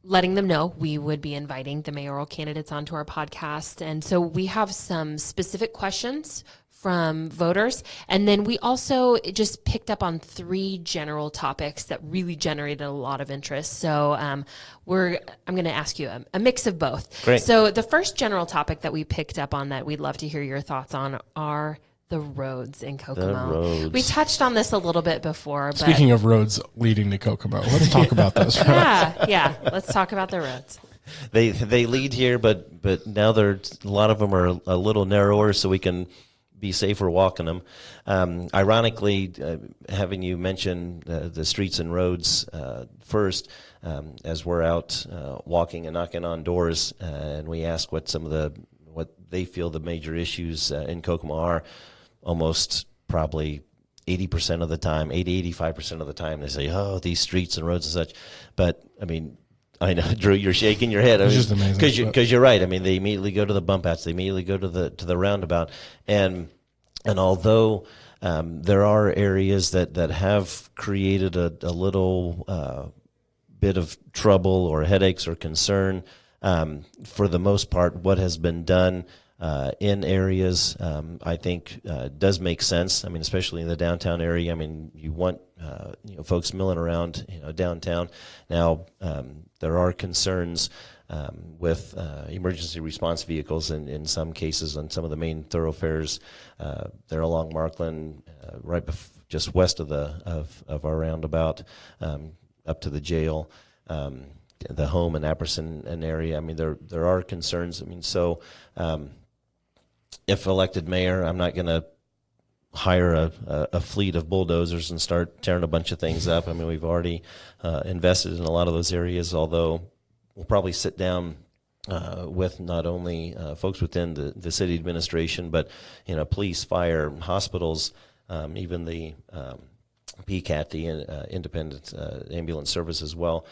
letting them know we would be inviting the mayoral candidates onto our podcast. And so we have some specific questions from voters. And then we also just picked up on 3 general topics that really generated a lot of interest. So I'm going to ask you a mix of both. Great. So the first general topic that we picked up on that we'd love to hear your thoughts on are the roads in Kokomo. roads. We touched on this a little bit before, but Speaking of roads leading to Kokomo, let's talk about those. yeah, let's talk about the roads. They lead here, but now a lot of them are a little narrower, so we can be safer walking them. Ironically, having you mention the streets and roads first, as we're out walking and knocking on doors, and we ask what they feel the major issues in Kokomo are, almost probably 80% of the time, 85% of the time, they say, "Oh, these streets and roads and such." But I mean, I know, Drew, you're shaking your head. It's just amazing. Because you're right. I mean, they immediately go to the bump outs. They immediately go to the roundabout. And although there are areas that have created a little bit of trouble or headaches or concern, for the most part, what has been done in areas, I think, does make sense. I mean, especially in the downtown area. I mean, you want folks milling around, downtown. Now, there are concerns with emergency response vehicles in some cases on some of the main thoroughfares there along Markland, just west of our roundabout, up to the jail, the home in Apperson and area. I mean, there are concerns. I mean, so if elected mayor, I'm not going to hire a fleet of bulldozers and start tearing a bunch of things up. I mean, we've already invested in a lot of those areas, although we'll probably sit down with not only folks within the city administration, but police, fire, hospitals, even the PCAT, the Independent Ambulance Service as well,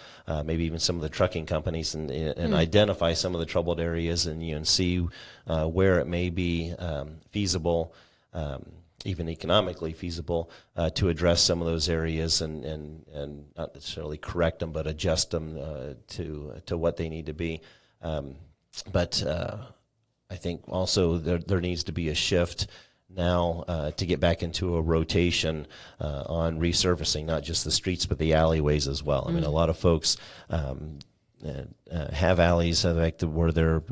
maybe even some of the trucking companies, and identify some of the troubled areas and see where it may be feasible, even economically feasible, to address some of those areas and not necessarily correct them, but adjust them to what they need to be. But I think also there needs to be a shift now to get back into a rotation on resurfacing, not just the streets, but the alleyways as well. I mean, a lot of folks have alleys where they're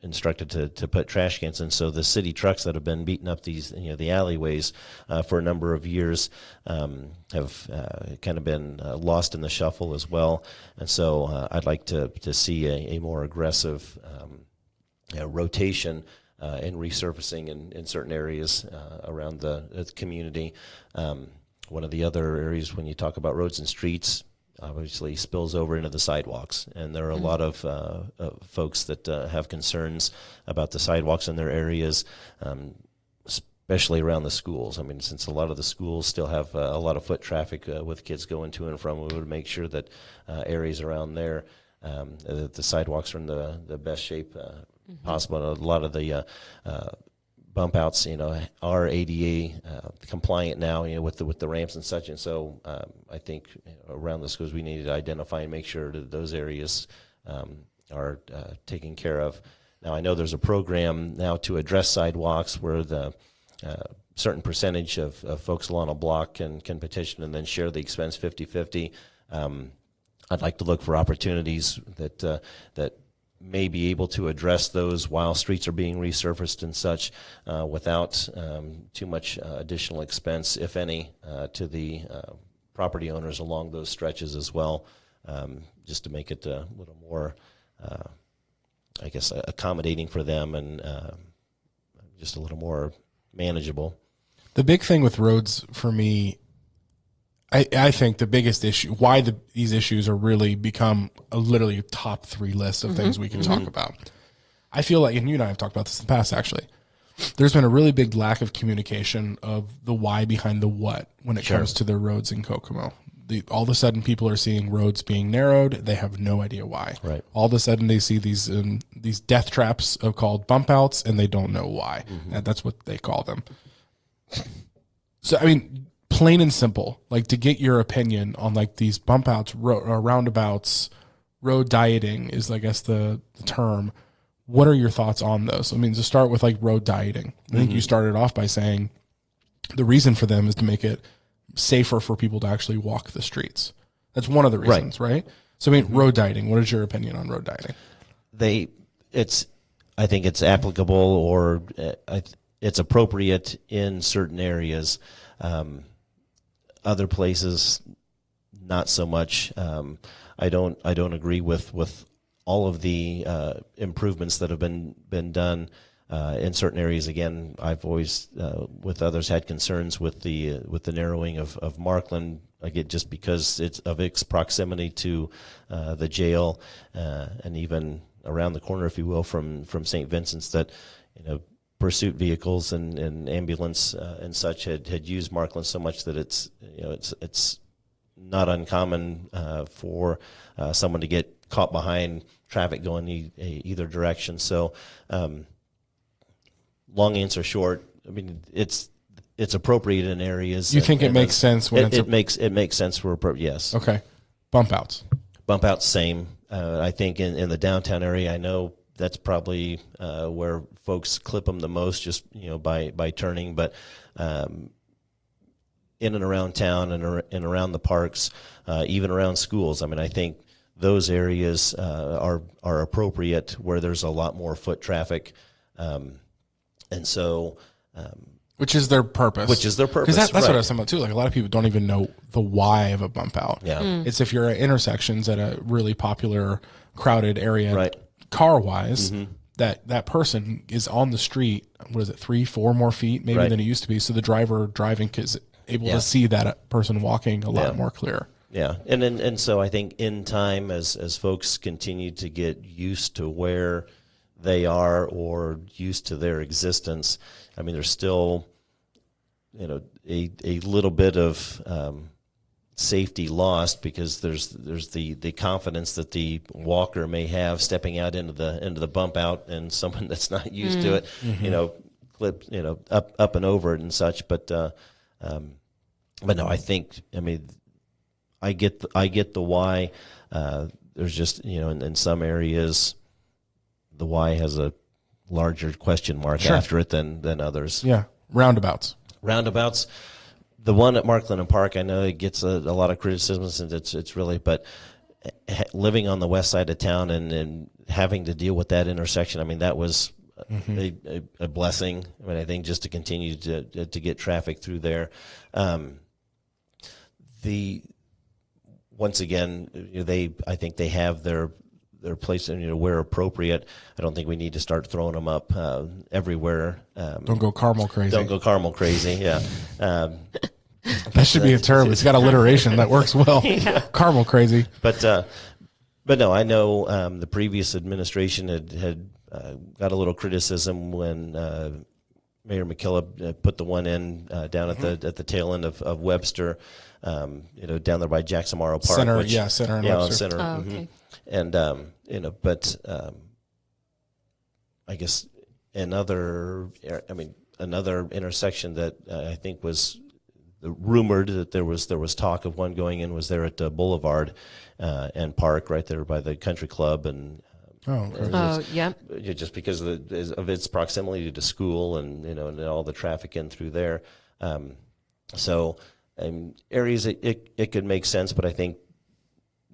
instructed to put trash cans in. So the city trucks that have been beating up these, the alleyways for a number of years have kind of been lost in the shuffle as well. And so I'd like to see a more aggressive rotation in resurfacing in certain areas around the community. One of the other areas when you talk about roads and streets, obviously spills over into the sidewalks, and there are a lot of folks that have concerns about the sidewalks in their areas, especially around the schools. I mean, since a lot of the schools still have a lot of foot traffic with kids going to and from, we would make sure that areas around there, that the sidewalks are in the best shape possible. And a lot of the bump outs, are ADA compliant now, with the ramps and such. And so I think around the schools we need to identify and make sure that those areas are taken care of. Now, I know there's a program now to address sidewalks where the certain percentage of folks along a block can petition and then share the expense 50-50. I'd like to look for opportunities that may be able to address those while streets are being resurfaced and such, without too much additional expense, if any, to the property owners along those stretches as well, just to make it a little more, I guess, accommodating for them and just a little more manageable. The big thing with roads for me, I think the biggest issue, why these issues are really become a literally top 3 list of things we can talk about. I feel like, and you and I have talked about this in the past, actually, there's been a really big lack of communication of the why behind the what when it comes to the roads in Kokomo. All of a sudden, people are seeing roads being narrowed. They have no idea why. Right. All of a sudden, they see these death traps called bump outs, and they don't know why. And that's what they call them. So, I mean, plain and simple, like, to get your opinion on like these bump outs, roundabouts, road dieting is, I guess, the term. What are your thoughts on those? I mean, to start with, like, road dieting, I think you started off by saying the reason for them is to make it safer for people to actually walk the streets. That's one of the reasons, right? So, I mean, road dieting, what is your opinion on road dieting? I think it's applicable, or it's appropriate in certain areas. Other places, not so much. I don't agree with all of the improvements that have been done in certain areas. Again, I've always, with others, had concerns with the narrowing of Markland. Again, just because of its proximity to the jail, and even around the corner, if you will, from St. Vincent's, that pursuit vehicles and ambulance and such had used Markland so much that it's not uncommon for someone to get caught behind traffic going either direction. So, long answer short, I mean, it's appropriate in areas. You think it makes sense when it makes sense for appropriate? Yes. Okay. Bump outs, same. I think in the downtown area, I know that's probably where folks clip them the most, just by turning. But in and around town and around the parks, even around schools, I mean, I think those areas are appropriate where there's a lot more foot traffic, and so. Which is their purpose. Which is their purpose. Because that's right. what I was talking about too. Like a lot of people don't even know the why of a bump out. Yeah. It's if you're at intersections at a really popular, crowded area, Right. car wise, that person is on the street. What is it, 3-4 more feet maybe Right. than it used to be? So the driver driving is able Yeah. to see that person walking a lot more clear. Yeah, and so I think in time, as folks continue to get used to where they are or used to their existence, I mean, there's still, a little bit of safety lost because there's the confidence that the walker may have stepping out into the bump out, and someone that's not used to it, clip up and over it and such. But no, I think I get the why. There's just in some areas, the why has a larger question mark after it than others. Yeah, roundabouts. The one at Markland and Park, I know it gets a lot of criticism, and it's really, but living on the west side of town and having to deal with that intersection, I mean, that was a blessing. I mean, I think just to continue to get traffic through there. Once again, I think they have their place, where appropriate. I don't think we need to start throwing them up everywhere. Don't go Carmel crazy. Yeah. That should be a term. It's got alliteration that works well. Carmel crazy. But no, I know the previous administration had got a little criticism when Mayor McKillop put the one in down at the tail end of Webster, down there by Jackson Morrow Park. Center and Webster. Center. Oh, okay. And but I guess another intersection that I think was rumored that there was talk of one going in was there at Boulevard and Park, right there by the country club, and just because of its proximity to school and all the traffic in through there. Areas it could make sense, but I think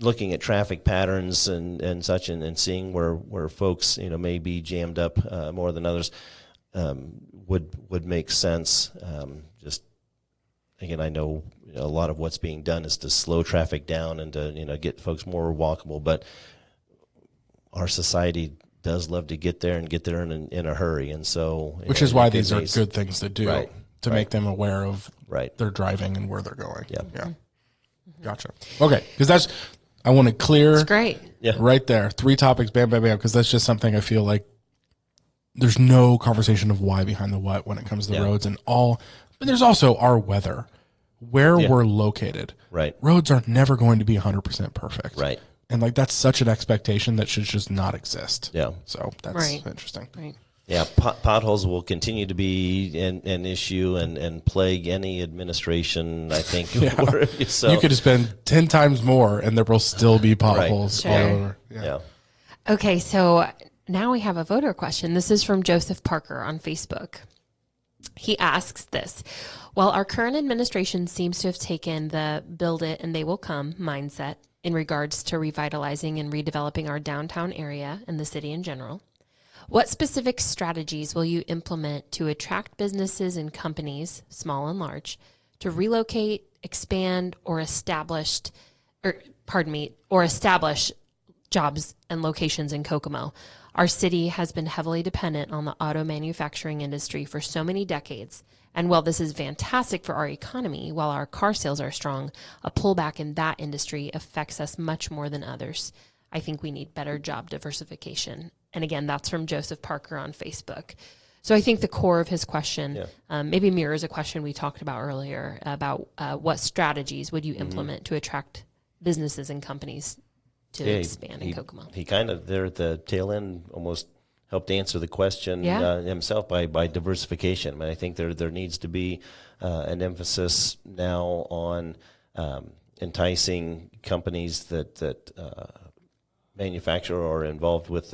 looking at traffic patterns and such, and seeing where folks may be jammed up more than others would make sense. Just again, I know a lot of what's being done is to slow traffic down and to get folks more walkable, but our society does love to get there in a hurry, and so which is why these are good things to do, right, to make them aware of their driving and where they're going. Yeah. Gotcha. Okay, because I want to clear. It's great. Yeah. Right there, 3 topics, bam, bam, bam. Because that's just something I feel like there's no conversation of why behind the what when it comes to the roads and all. But there's also our weather, where we're located. Right. Roads are never going to be 100% perfect. Right. And that's such an expectation that should just not exist. Yeah. So that's interesting. Right. Yeah, potholes will continue to be an issue and plague any administration, I think. So, you could spend 10 times more and there will still be potholes all over. Yeah. Okay, so now we have a voter question. This is from Joseph Parker on Facebook. He asks this: while our current administration seems to have taken the build it and they will come mindset in regards to revitalizing and redeveloping our downtown area and the city in general, what specific strategies will you implement to attract businesses and companies, small and large, to relocate, expand, or establish jobs and locations in Kokomo? Our city has been heavily dependent on the auto manufacturing industry for so many decades. And while this is fantastic for our economy, while our car sales are strong, a pullback in that industry affects us much more than others. I think we need better job diversification. And again, that's from Joseph Parker on Facebook. So I think the core of his question maybe mirrors a question we talked about earlier about what strategies would you implement to attract businesses and companies to expand in Kokomo. He kind of there at the tail end almost helped answer the question himself by diversification. I mean, I think there needs to be an emphasis now on enticing companies that manufacture or are involved with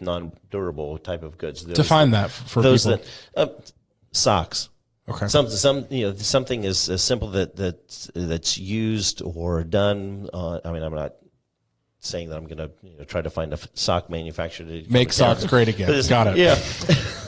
non-durable type of goods. Define that for those people. That socks. Okay. Something as simple that's used or done. I mean, I'm not saying that I'm going to try to find a sock manufacturer to Make socks great again. Got it. Yeah,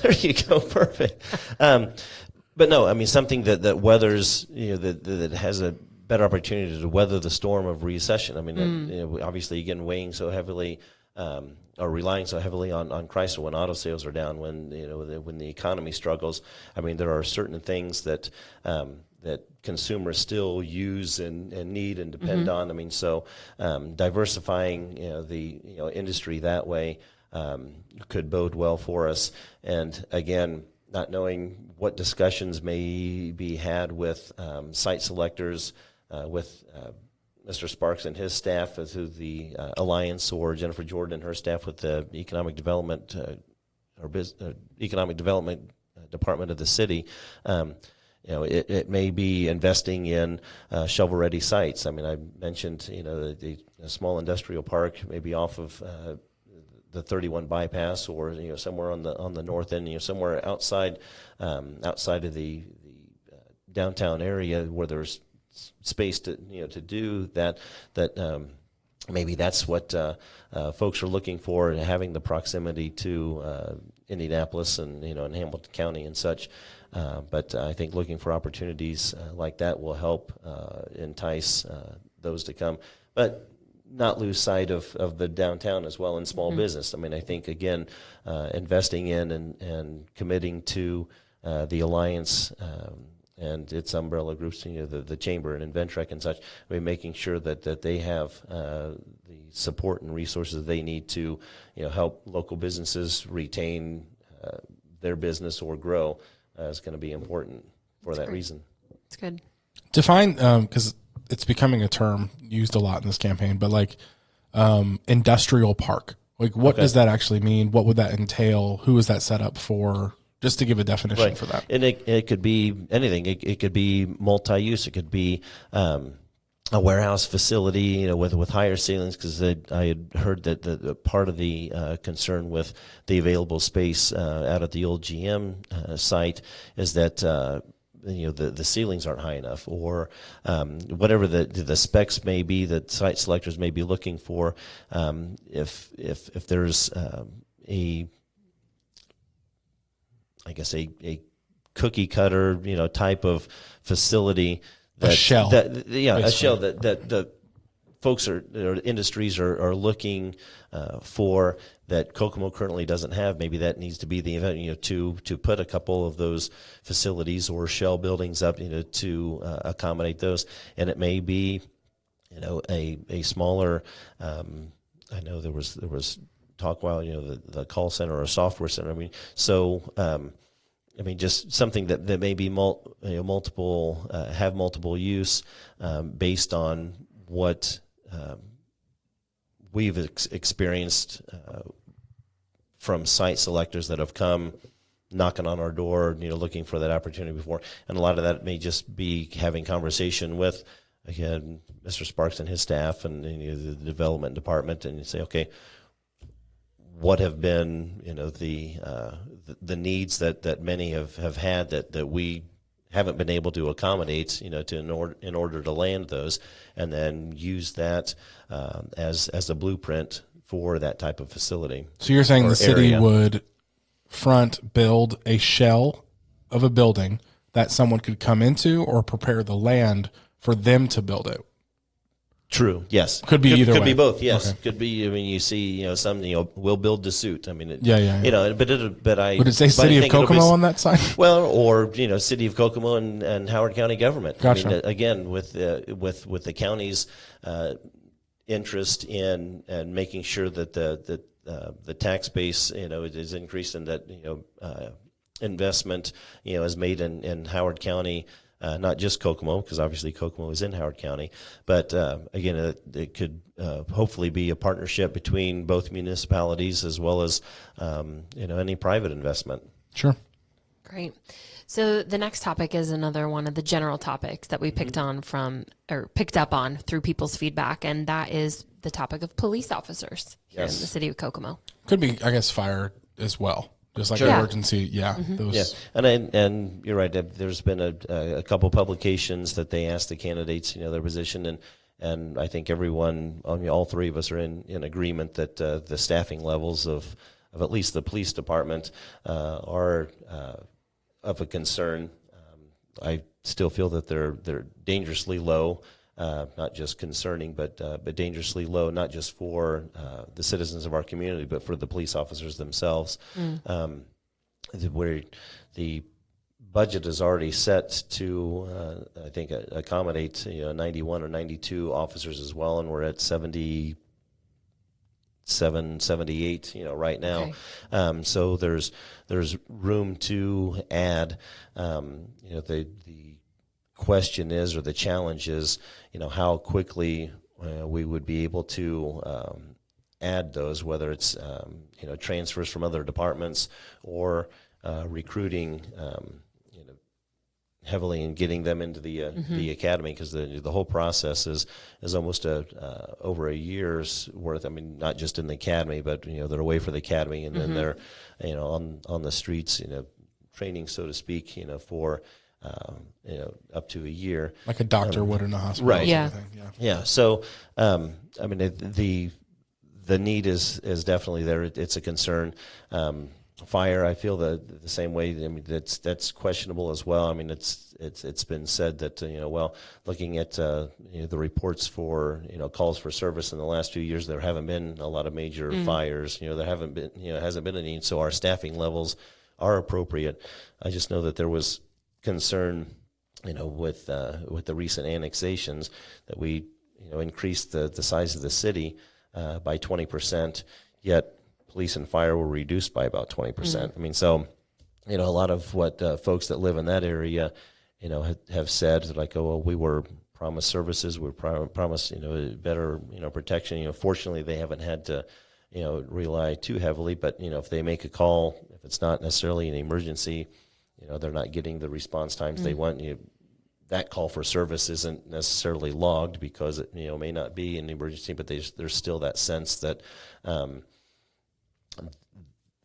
there you go, perfect. But no, I mean something that weathers, that has a better opportunity to weather the storm of recession. I mean, obviously, again, weighing so heavily or relying so heavily on Chrysler when auto sales are down, when the economy struggles. I mean, there are certain things that consumers still use and need and depend on. I mean, so diversifying the industry that way could bode well for us. And again, not knowing what discussions may be had with site selectors, with Mr. Sparks and his staff through the Alliance, or Jennifer Jordan and her staff with the Economic Development Economic Development Department of the city. It may be investing in shovel-ready sites. I mean, I mentioned the small industrial park maybe off of the 31 bypass, or somewhere on the north end, somewhere outside of the downtown area where there's space to do that. Maybe that's what folks are looking for, having the proximity to Indianapolis and in Hamilton County and such. But I think looking for opportunities like that will help entice those to come. But not lose sight of the downtown as well in small business. I mean, I think, again, investing in and committing to the Alliance and its umbrella groups, the Chamber and Inventrec and such, I mean, making sure that they have the support and resources they need to help local businesses retain their business or grow is going to be important for that reason. That's good. Define, because it's becoming a term used a lot in this campaign, but like industrial park. Like, what does that actually mean? What would that entail? Who is that set up for? Just to give a definition for that. And it could be anything. It could be multi-use. It could be a warehouse facility, with higher ceilings, because I had heard that the part of the concern with the available space out at the old GM site is that the ceilings aren't high enough, or whatever the specs may be that site selectors may be looking for. If there's a cookie cutter, type of facility, a shell, a shell that the folks or industries are looking for, that Kokomo currently doesn't have. Maybe that needs to be the event, to put a couple of those facilities or shell buildings up, to accommodate those. And it may be, a smaller. I know there was talk while the call center or software center. I mean, so just something that may be multiple, have multiple use based on what we've experienced from site selectors that have come knocking on our door, looking for that opportunity before. And a lot of that may just be having conversation with, again, Mr. Sparks and his staff and the development department, and you say, okay, what have been the needs that many have had that we haven't been able to accommodate, in order to land those, and then use that as a blueprint for that type of facility. So you're saying the city would build a shell of a building that someone could come into, or prepare the land for them to build it? True. Yes. Could be either way. Could be both. Yes. Okay. Could be. I mean, you see, some, will build the suit. I mean, yeah. Would it say City of Kokomo on that side? Well, or City of Kokomo and Howard County government. Gotcha. I mean, again, with the county's interest in and making sure that the tax base is increased, and that investment is made in Howard County. Not just Kokomo, because obviously Kokomo is in Howard County, but again, it could hopefully be a partnership between both municipalities as well as any private investment. Sure. Great. So the next topic is another one of the general topics that we picked up on through people's feedback, and that is the topic of police officers here in the city of Kokomo. Could be, I guess, fire as well. Just like emergency, and you're right. There's been a couple publications that they asked the candidates, their position, and I think everyone, I mean, all three of us are in agreement that the staffing levels of at least the police department are of a concern. I still feel that they're dangerously low, not just concerning, but dangerously low, not just for the citizens of our community, but for the police officers themselves. Where the budget is already set to, I think, accommodate 91 or 92 officers as well, and we're at 77, 78, right now. Okay. So there's room to add. The question is, or the challenge is, how quickly we would be able to add those, whether it's transfers from other departments or recruiting heavily and getting them into the academy, because the whole process is almost over a year's worth. I mean, not just in the academy, but they're away for the academy, and then they're on the streets, training, so to speak, for up to a year, like a doctor would in a hospital, right? Yeah. Sort of thing. Yeah. So, I mean, the need is definitely there. It's a concern. Fire, I feel the same way. I mean, that's questionable as well. I mean, it's been said that looking at the reports for calls for service in the last few years, there haven't been a lot of major fires. There haven't been hasn't been any. So our staffing levels are appropriate. I just know that there was concern, with the recent annexations, that we increased the size of the city by 20%, yet police and fire were reduced by about 20%. I mean, so, a lot of what folks that live in that area, have said, like, oh, well, we were promised services, we were promised, better, protection. Fortunately, they haven't had to, rely too heavily, but, if they make a call, if it's not necessarily an emergency, they're not getting the response times they want. That call for service isn't necessarily logged because it, may not be an emergency, but there's still that sense that,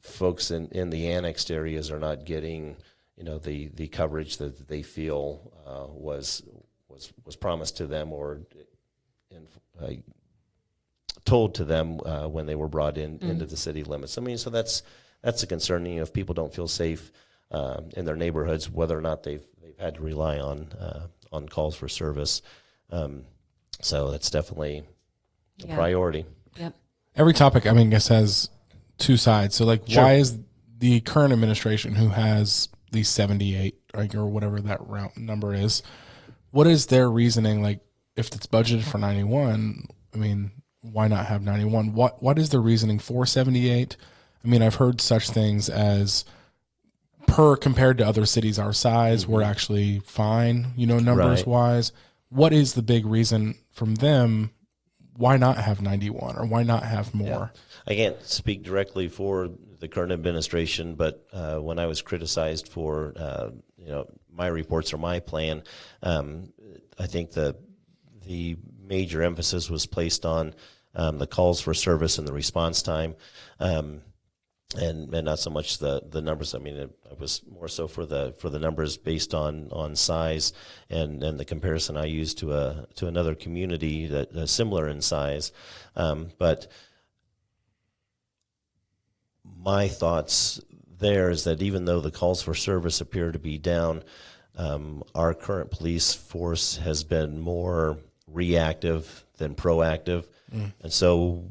folks in the annexed areas are not getting, the coverage that they feel was promised to them or told to them when they were brought into the city limits. I mean, so that's a concern. If people don't feel safe in their neighborhoods, whether or not they've had to rely on calls for service. So that's definitely a priority. Yep. Every topic, I guess, has two sides. So, like, Sure. why is the current administration, who has these 78, or whatever that round number is, what is their reasoning? Like, if it's budgeted for 91, why not have 91? What is the reasoning for 78? I've heard such things as, compared to other cities our size, we're actually fine, numbers wise. What is the big reason from them? Why not have 91, or why not have more? Yeah. I can't speak directly for the current administration, but when I was criticized for my reports or my plan, I think the major emphasis was placed on the calls for service and the response time, and not so much the numbers. I was more so for the numbers based on size and the comparison I used to another community that similar in size, but my thoughts there is that even though the calls for service appear to be down, our current police force has been more reactive than proactive, and so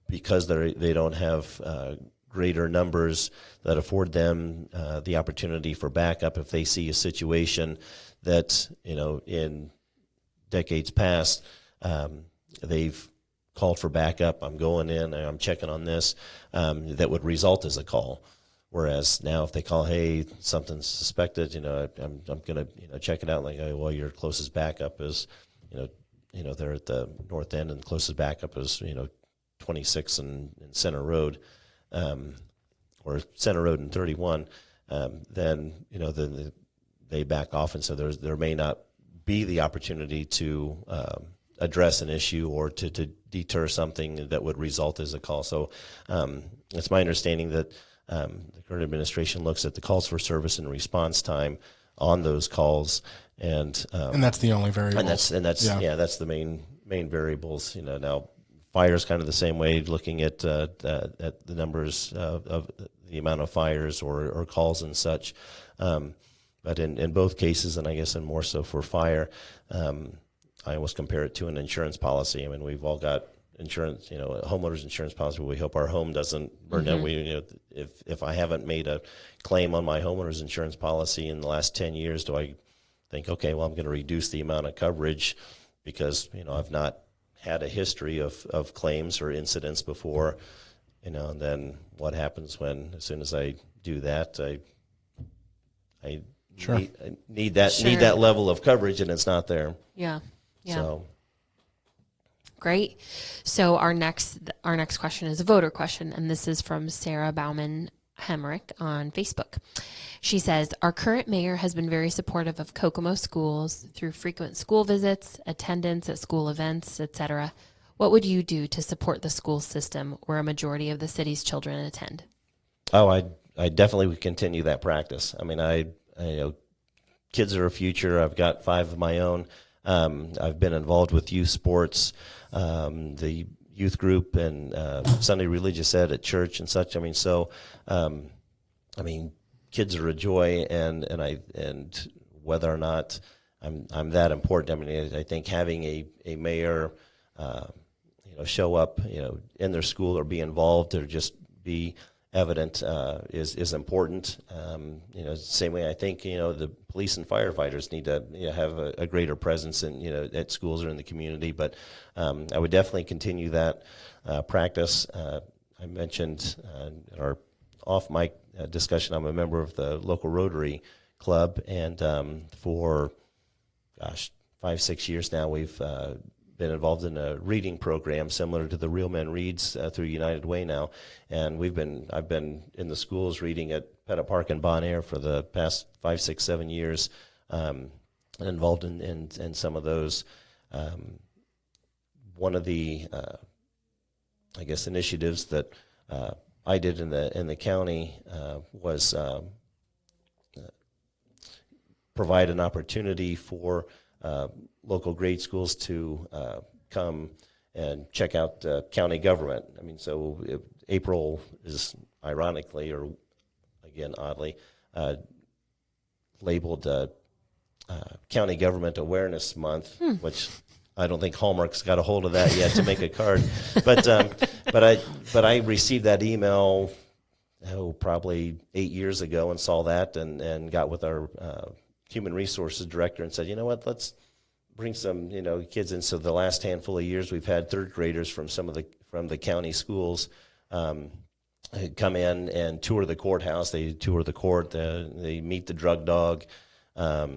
because they don't have greater numbers that afford them the opportunity for backup if they see a situation that in decades past they've called for backup. I'm going in, I'm checking on this, that would result as a call. Whereas now, if they call, hey, something's suspected, I'm going to check it out. Like, oh, well, your closest backup is, they're at the north end, and the closest backup is, 26 and Center Road, or Center Road and 31. Then they back off, and so there may not be the opportunity to address an issue or to deter something that would result as a call. So it's my understanding that the current administration looks at the calls for service and response time on those calls, and that's the only variable. And that's the main main variables. Now fire is kind of the same way, looking at the numbers of the amount of fires or calls and such. But in both cases, and I guess and more so for fire, I always compare it to an insurance policy. I mean, we've all got insurance, a homeowner's insurance policy where we hope our home doesn't burn down. If I haven't made a claim on my homeowner's insurance policy in the last 10 years, do I think, okay, well, I'm going to reduce the amount of coverage because, I've not had a history of claims or incidents before, and then what happens when, as soon as I do that, I Sure. need that level of coverage, and it's not there. Yeah. So. Great. So our next question is a voter question, and this is from Sarah Bauman Hemrick on Facebook. She says, our current mayor has been very supportive of Kokomo schools through frequent school visits, attendance at school events, etc. What would you do to support the school system where a majority of the city's children attend? Oh, I definitely would continue that practice. I mean, kids are a future. I've got 5 of my own. I've been involved with youth sports, the youth group, and Sunday religious ed at church and such. I mean, kids are a joy, and whether or not I'm that important. I mean, I think having a mayor, show up, in their school or be involved or just be evident is important. Same way I think the police and firefighters need to have a greater presence in at schools or in the community. But I would definitely continue that practice. I mentioned in our off mic discussion, I'm a member of the local Rotary Club, and for 5-6 years now we've been involved in a reading program similar to the Real Men Reads through United Way now, and I've been in the schools reading at Pettit Park and Bon Air for the past 5, 6, 7 years, involved in some of those. One of the I guess initiatives that I did in the county was provide an opportunity for local grade schools to come and check out county government. I mean, so April is ironically, or again oddly, labeled County Government Awareness Month, which I don't think Hallmark's got a hold of that yet to make a card. But I received that email probably 8 years ago and saw that and got with our human resources director and said, you know what, let's bring some kids in. So the last handful of years we've had third graders from the county schools come in and tour the courthouse. They tour the court. They meet the drug dog. A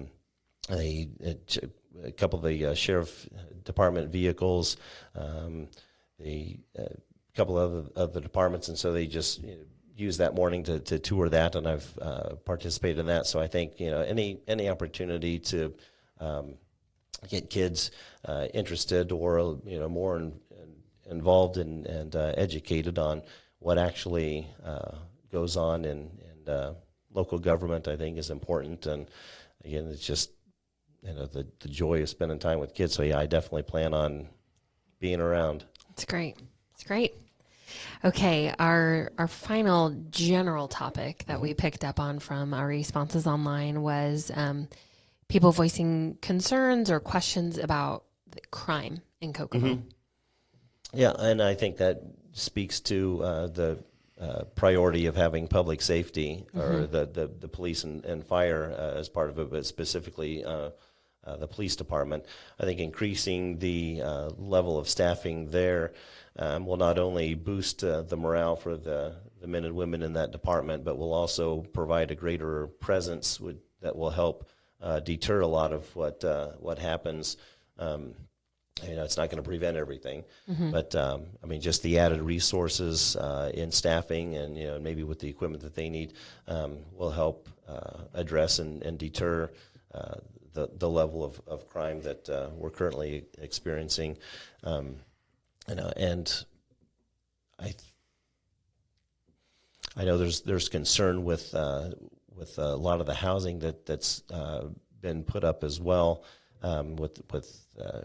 couple of the sheriff department vehicles, a couple of the departments, and so they just use that morning to tour that, and I've participated in that. So I think any opportunity to get kids interested or more involved and educated on what actually goes on in local government, I think is important. And again, it's just the joy of spending time with kids. So yeah, I definitely plan on being around. It's great. It's great. Okay, our final general topic that we picked up on from our responses online was people voicing concerns or questions about the crime in Kokomo. Mm-hmm. Yeah, and I think that speaks to the priority of having public safety, or the police and fire as part of it, but specifically the police department. I think increasing the level of staffing there will not only boost the morale for the men and women in that department, but will also provide a greater presence that will help deter a lot of what happens. It's not going to prevent everything, but I mean, just the added resources in staffing and maybe with the equipment that they need will help address and deter the level of crime that we're currently experiencing. And I know there's concern with a lot of the housing that's been put up as well.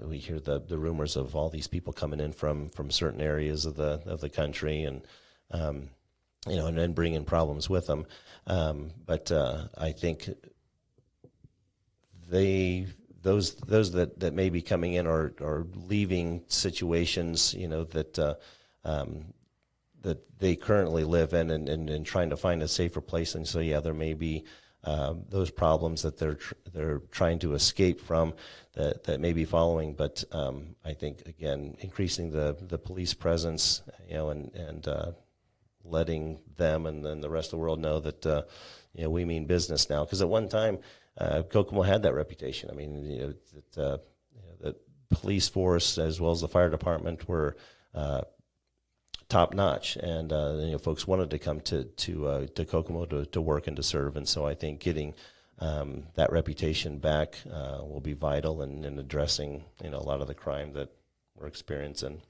We hear the rumors of all these people coming in from certain areas of the country, and and then bringing problems with them. But I think those that may be coming in are leaving situations, that they currently live in, and trying to find a safer place. And so, yeah, there may be those problems that they're trying to escape from that may be following. But I think, again, increasing the police presence, and letting them and then the rest of the world know that we mean business now. Because at one time, Kokomo had that reputation. I mean, the police force as well as the fire department were top notch, and folks wanted to come to Kokomo to work and to serve. And so I think getting that reputation back will be vital in addressing a lot of the crime that we're experiencing.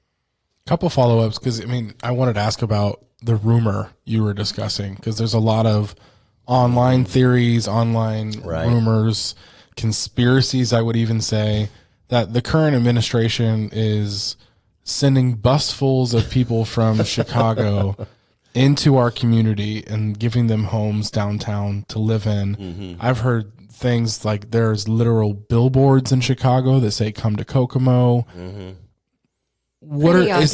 Couple follow-ups, because I wanted to ask about the rumor you were discussing, because there's a lot of online theories, online rumors, conspiracies, I would even say, that the current administration is sending busfuls of people from Chicago into our community and giving them homes downtown to live in. Mm-hmm. I've heard things like there's literal billboards in Chicago that say "Come to Kokomo." Mm-hmm. Is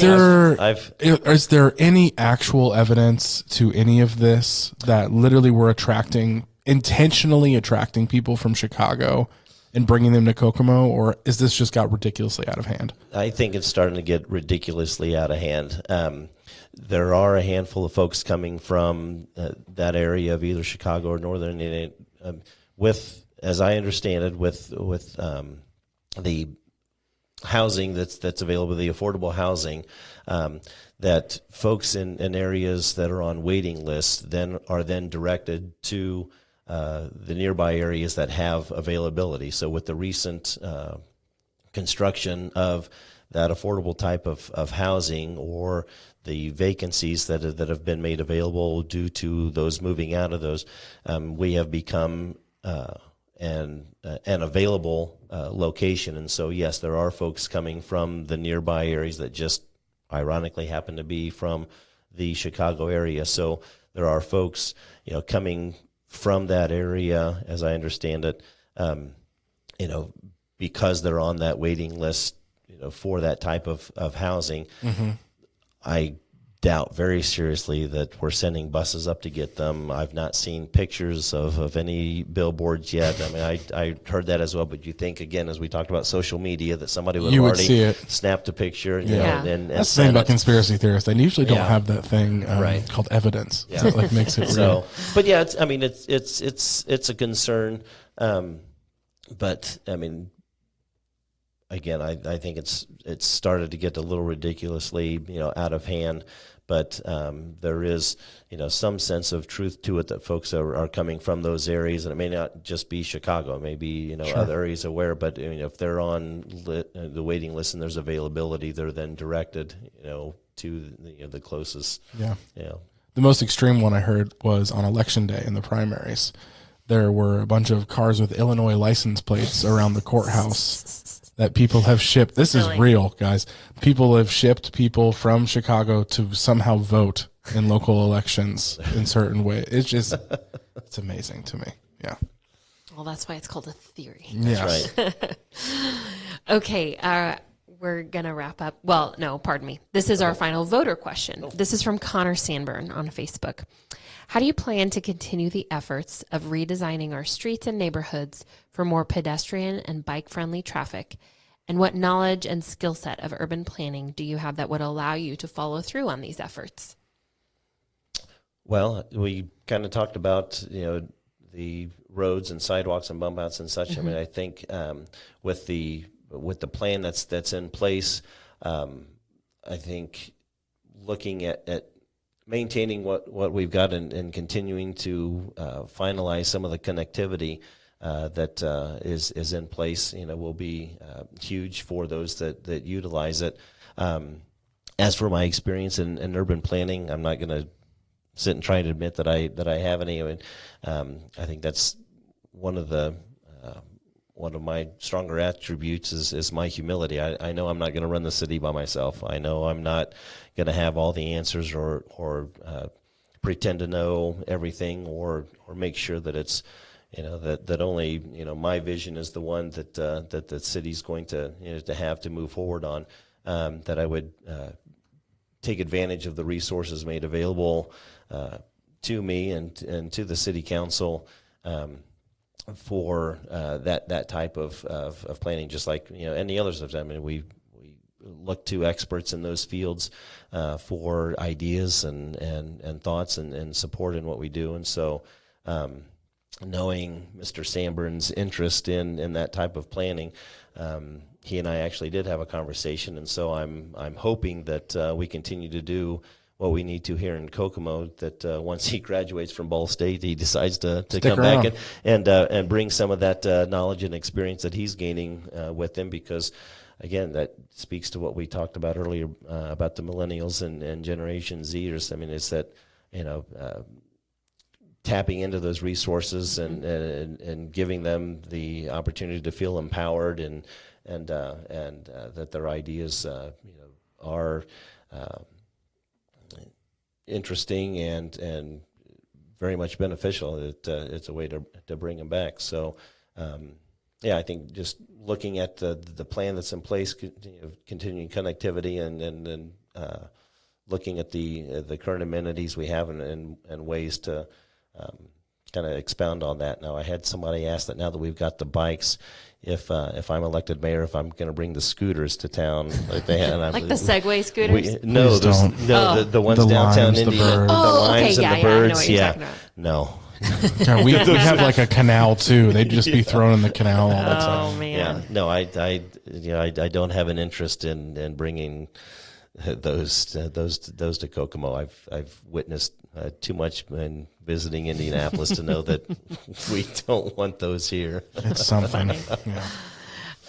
there any actual evidence to any of this that literally we're intentionally attracting people from Chicago and bringing them to Kokomo, or is this just got ridiculously out of hand? I think it's starting to get ridiculously out of hand. There are a handful of folks coming from that area of either Chicago or northern Indiana, as I understand it, with the housing that's available, the affordable housing, that folks in areas that are on waiting lists are directed to the nearby areas that have availability. So with the recent construction of that affordable type of housing, or the vacancies that have been made available due to those moving out of those, we have become an available location. And so, yes, there are folks coming from the nearby areas that just ironically happen to be from the Chicago area. So there are folks, coming from that area, as I understand it, because they're on that waiting list, for that type of housing. Mm-hmm. I doubt very seriously that we're sending buses up to get them. I've not seen pictures of any billboards yet. I heard that as well, but you think, again, as we talked about social media, that somebody would have already snapped a picture. And that's the thing about conspiracy theorists. They usually don't have that thing called evidence. Yeah. So it makes it real. But yeah, it's a concern. But again, I think it's started to get a little ridiculously, out of hand. But there is, some sense of truth to it, that folks are coming from those areas, and it may not just be Chicago. It may be, sure, other areas aware. But if they're on the waiting list and there's availability, they're then directed, to the closest. Yeah. The most extreme one I heard was on Election Day in the primaries. There were a bunch of cars with Illinois license plates around the courthouse that people have shipped. This is real, guys. People have shipped people from Chicago to somehow vote in local elections in certain ways. It's amazing to me. Yeah. Well, that's why it's called a theory. Yes. That's right. Okay. We're going to wrap up. Well, no, pardon me. This is our final voter question. This is from Connor Sanborn on Facebook. How do you plan to continue the efforts of redesigning our streets and neighborhoods for more pedestrian and bike-friendly traffic? And what knowledge and skill set of urban planning do you have that would allow you to follow through on these efforts? Well, we kind of talked about, the roads and sidewalks and bump outs and such. Mm-hmm. I think with the plan that's in place, I think looking at maintaining what we've got and continuing to finalize some of the connectivity that is in place, will be huge for those that utilize it. As for my experience in urban planning, I'm not going to sit and try to admit that I have any. I think that's one of the one of my stronger attributes is my humility. I know I'm not going to run the city by myself. I know I'm not going to have all the answers or pretend to know everything or make sure that it's that only my vision is the one that the city's going to to have to move forward on. That I would take advantage of the resources made available to me and to the city council for that type of planning, just like any others have done. I mean, we look to experts in those fields for ideas and thoughts and support in what we do. And so, knowing Mr. Samburn's interest in that type of planning, he and I actually did have a conversation. And so I'm hoping that we continue to do what we need to here in Kokomo, that once he graduates from Ball State, he decides to come around. back and bring some of that knowledge and experience that he's gaining with him, because, again, that speaks to what we talked about earlier about the millennials and Generation Zers. I mean, it's that, tapping into those resources and giving them the opportunity to feel empowered and that their ideas, are interesting and very much beneficial. It's a way to bring them back. So, I think just looking at the plan that's in place, continuing connectivity and looking at the current amenities we have and ways to kind of expound on that. Now, I had somebody ask that now that we've got the bikes, if I'm elected mayor, if I'm going to bring the scooters to town like they had. Like the Segway scooters? The ones The downtown limes, the Indiana, birds. the limes and the I know birds. what you're talking about. No. Yeah, we have like a canal too. They'd just be thrown in the canal all the time. Oh, man. Yeah, no, I don't have an interest in bringing those to Kokomo. I've witnessed too much in visiting Indianapolis to know that we don't want those here. It's something. Yeah.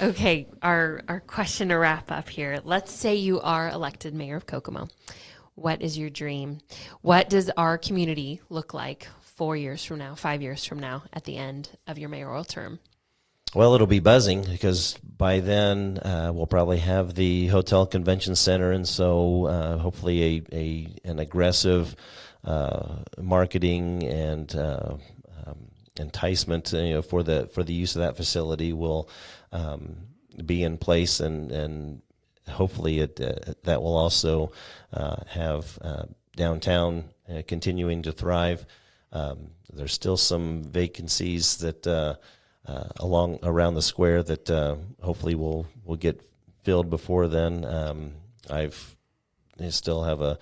Okay, our question to wrap up here. Let's say you are elected mayor of Kokomo. What is your dream? What does our community look like 4 years from now, 5 years from now, at the end of your mayoral term? Well, it'll be buzzing, because by then we'll probably have the hotel convention center, and so hopefully an aggressive marketing and enticement for the use of that facility will be in place, and hopefully that will also have downtown continuing to thrive. There's still some vacancies that around the square that hopefully will get filled before then. I still have a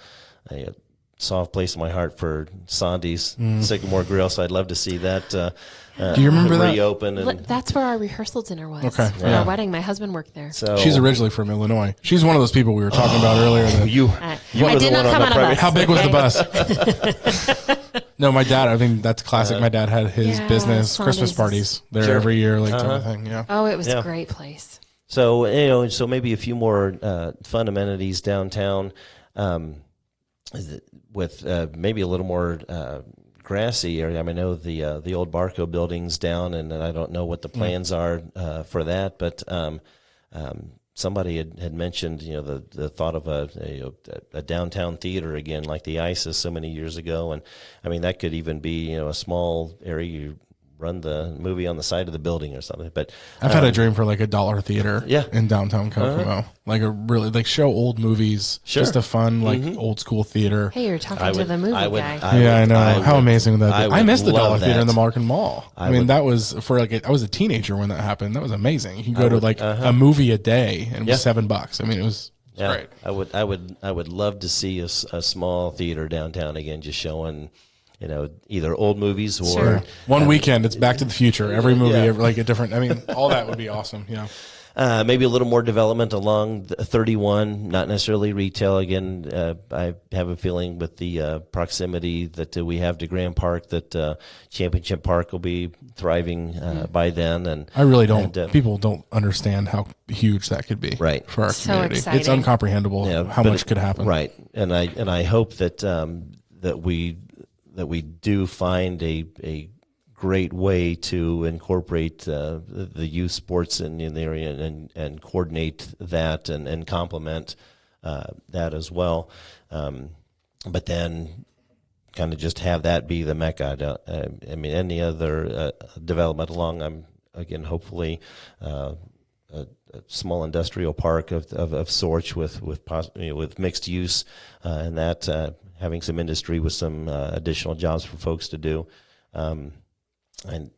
soft place in my heart for Sandy's Sycamore Grill, so I'd love to see that Do you remember that? reopen. And That's where our rehearsal dinner was. Okay. For our wedding. My husband worked there. so She's originally from Illinois. She's one of those people we were talking about earlier. That, you I were did the not one come on on the a private. bus. how big was the bus? No, my dad. I mean, that's classic. My dad had his Yeah, business Christmas Sandy's parties there Sure. every year, like type of thing. Yeah. Oh, it was Yeah. a great place. So so maybe a few more fun amenities downtown, with maybe a little more grassy area. I mean, I know the old Barco building's down, and I don't know what the plans are for that. But somebody had mentioned the thought of a downtown theater again, like the ISIS so many years ago, and I mean that could even be a small area. You run the movie on the side of the building or something. But I've had a dream for like a dollar theater Yeah. in downtown Kokomo. Like a really, like show old movies, Sure. just a fun, like old school theater. Hey, you're talking to the movie guy. I know. How amazing would that be? I would missed the love dollar theater in the that. Marken Mall. I mean, that was for like, I was a teenager when that happened. That was amazing. You can go to like a movie a day and it was Yeah. $7. I mean, it was Yeah, great. I would love to see a small theater downtown again, just showing, either old movies or Sure. One weekend, it's Back to the Future. Every movie, Yeah. like a different, I mean, all that would be awesome. Yeah. maybe a little more development along 31, not necessarily retail. Again, I have a feeling with the proximity that we have to Grand Park that Championship Park will be thriving by then. And I really don't. and, People don't understand how huge that could be, Right. for our So community. It's exciting. incomprehensible Yeah, how but much could happen. Right, and I hope that that we do find a great way to incorporate the youth sports in the area and coordinate that and complement that as well. But then kind of just have that be the mecca. I mean, any other development along, again, hopefully a small industrial park of sorts with mixed use, and that having some industry with some additional jobs for folks to do, and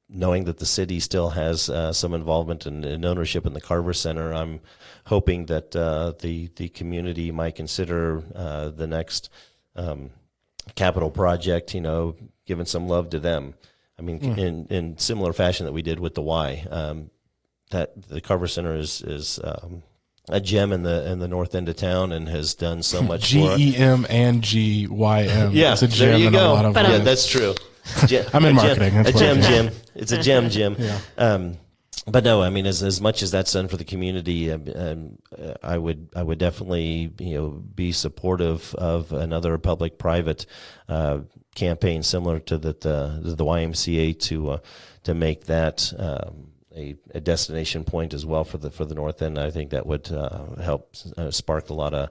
knowing that the city still has some involvement and ownership in the Carver Center. I'm hoping that the community might consider the next capital project, giving some love to them. I mean, in similar fashion that we did with the Y. That the Carver Center is a gem in the north end of town and has done so much for GEM and GYM. Yeah, it's a gem there you in go. a lot of Yeah, ways. that's true. I'm in marketing. A gem. It's a gem. Yeah. But no, I mean, as much as that's done for the community, I would definitely be supportive of another public-private campaign similar to the YMCA to make that a destination point as well for the north end. I think that would help spark a lot of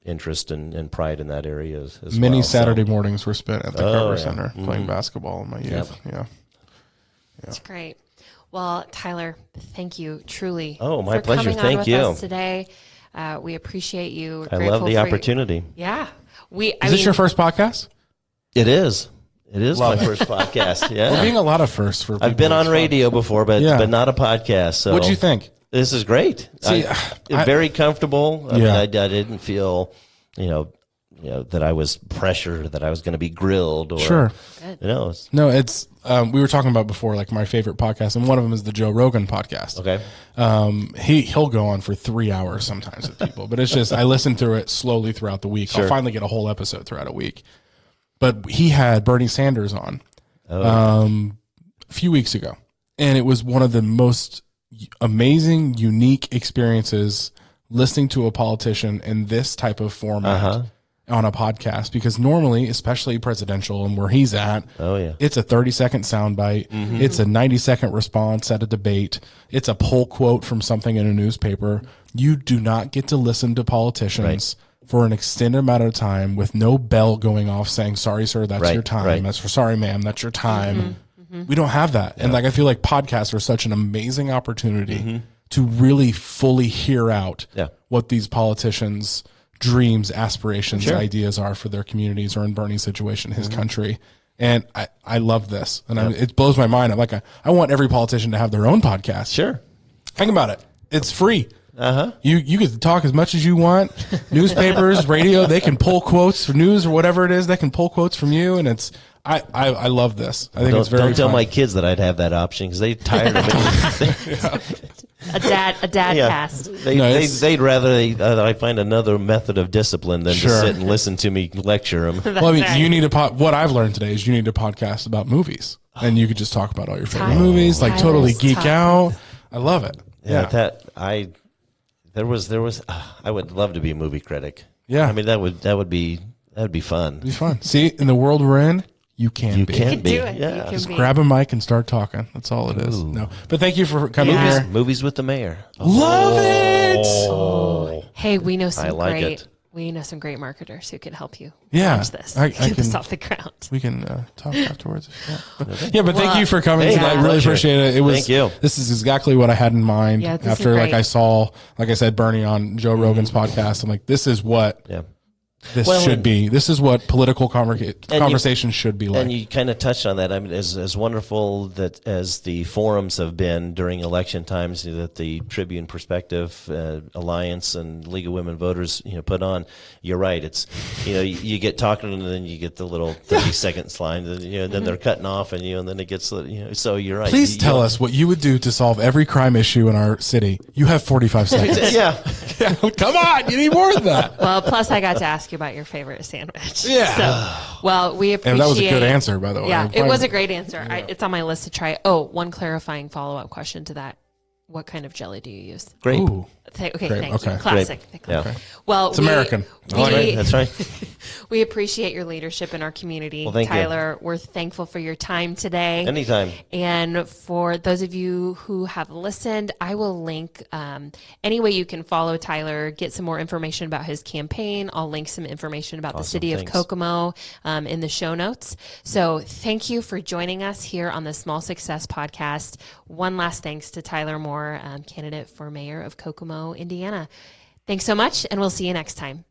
interest and pride in that area as Many well. Saturday mornings were spent at the Carver yeah. Center playing basketball in my youth. Yep. Yeah. That's great. Well, Tyler, thank you truly. Oh, my for pleasure. Coming on Thank with you. us today. We appreciate you. We're I grateful love the for opportunity. Yeah. Is this your first podcast? It is. It is Love my it. first podcast. We're Yeah. being a lot of firsts for people. I've been It's on fun. radio before, but Yeah. not a podcast. So What'd you think? This is great. See, Very comfortable. I mean, Yeah. I didn't feel, that I was pressured, that I was going to be grilled or, Sure. it's, No, it's we were talking about before, like my favorite podcast, and one of them is the Joe Rogan podcast. okay. He'll go on for 3 hours sometimes with people, but it's just I listen through it slowly throughout the week. I'll Sure. finally get a whole episode throughout a week. But he had Bernie Sanders on a few weeks ago, and it was one of the most amazing, unique experiences listening to a politician in this type of format on a podcast, because normally, especially presidential and where he's at, it's a 30-second soundbite. It's a 90-second response at a debate. It's a pull quote from something in a newspaper. You do not get to listen to politicians for an extended amount of time with no bell going off saying, sorry, sir, that's your time. That's for sorry, ma'am, that's your time. We don't have that. And I feel like podcasts are such an amazing opportunity to really fully hear out what these politicians' dreams, aspirations, ideas are for their communities, or in Bernie's situation, his country. And I love this. And it blows my mind. I'm like, I want every politician to have their own podcast. Sure. Think about it. It's free. You get to talk as much as you want. Newspapers, radio, they can pull quotes for news or whatever it is. They can pull quotes from you. And I love this. I think it's very Don't tell fun. my kids that I'd have that option because they're tired of it. a dad cast. They'd rather that I find another method of discipline than to sit and listen to me lecture them. Well, I mean, you need what I've learned today is you need a podcast about movies, and you could just talk about all your favorite movies, like totally geek out. I love it. There was I would love to be a movie critic. Yeah. I mean that would be fun. It'd be fun. See, in the world we're in, you can be. Can be. Do it. Yeah. You can Just be. grab a mic and start talking. That's all it is. No, but thank you for coming here. Movies with the mayor. Love it. Oh. Hey, we know some I like great. it. We know some great marketers who could help you I launch this. Get this can- off the ground. We can talk afterwards. Yeah, but thank you for coming Hey, tonight. my I really pleasure. appreciate it. It was. Thank you. This is exactly what I had in mind Yeah, this after, is like, great. I saw, like I said, Bernie on Joe Rogan's podcast. I'm like, this is what Yeah. this Well, should and- be. This is what political conversations should be like. And you kind of touched on that. I mean, as wonderful that as the forums have been during election times that the Tribune Perspective Alliance and League of Women Voters put on, you're right. It's you get talking and then you get the little 30-second line, and then they're cutting off and and then it gets so you're right. Please tell us what you would do to solve every crime issue in our city. You have 45 seconds. Yeah. Come on, you need more than that. Well, plus I got to ask you about your favorite sandwich. Yeah. So, well, we appreciate. And that was a good answer, by the way. Yeah, it was a great answer. It's on my list to try. Oh, one clarifying follow-up question to that: what kind of jelly do you use? Grape. Ooh. Okay, Grape, thank okay. you. Classic. Yeah. Okay. Well, It's American. That's right. We appreciate your leadership in our community. Well, thank you. Tyler, we're thankful for your time today. Anytime. And for those of you who have listened, I will link any way you can follow Tyler, get some more information about his campaign. I'll link some information about the city of Kokomo in the show notes. So thank you for joining us here on the Small Success Podcast. One last thanks to Tyler Moore, candidate for mayor of Kokomo, Indiana. Thanks so much, and we'll see you next time.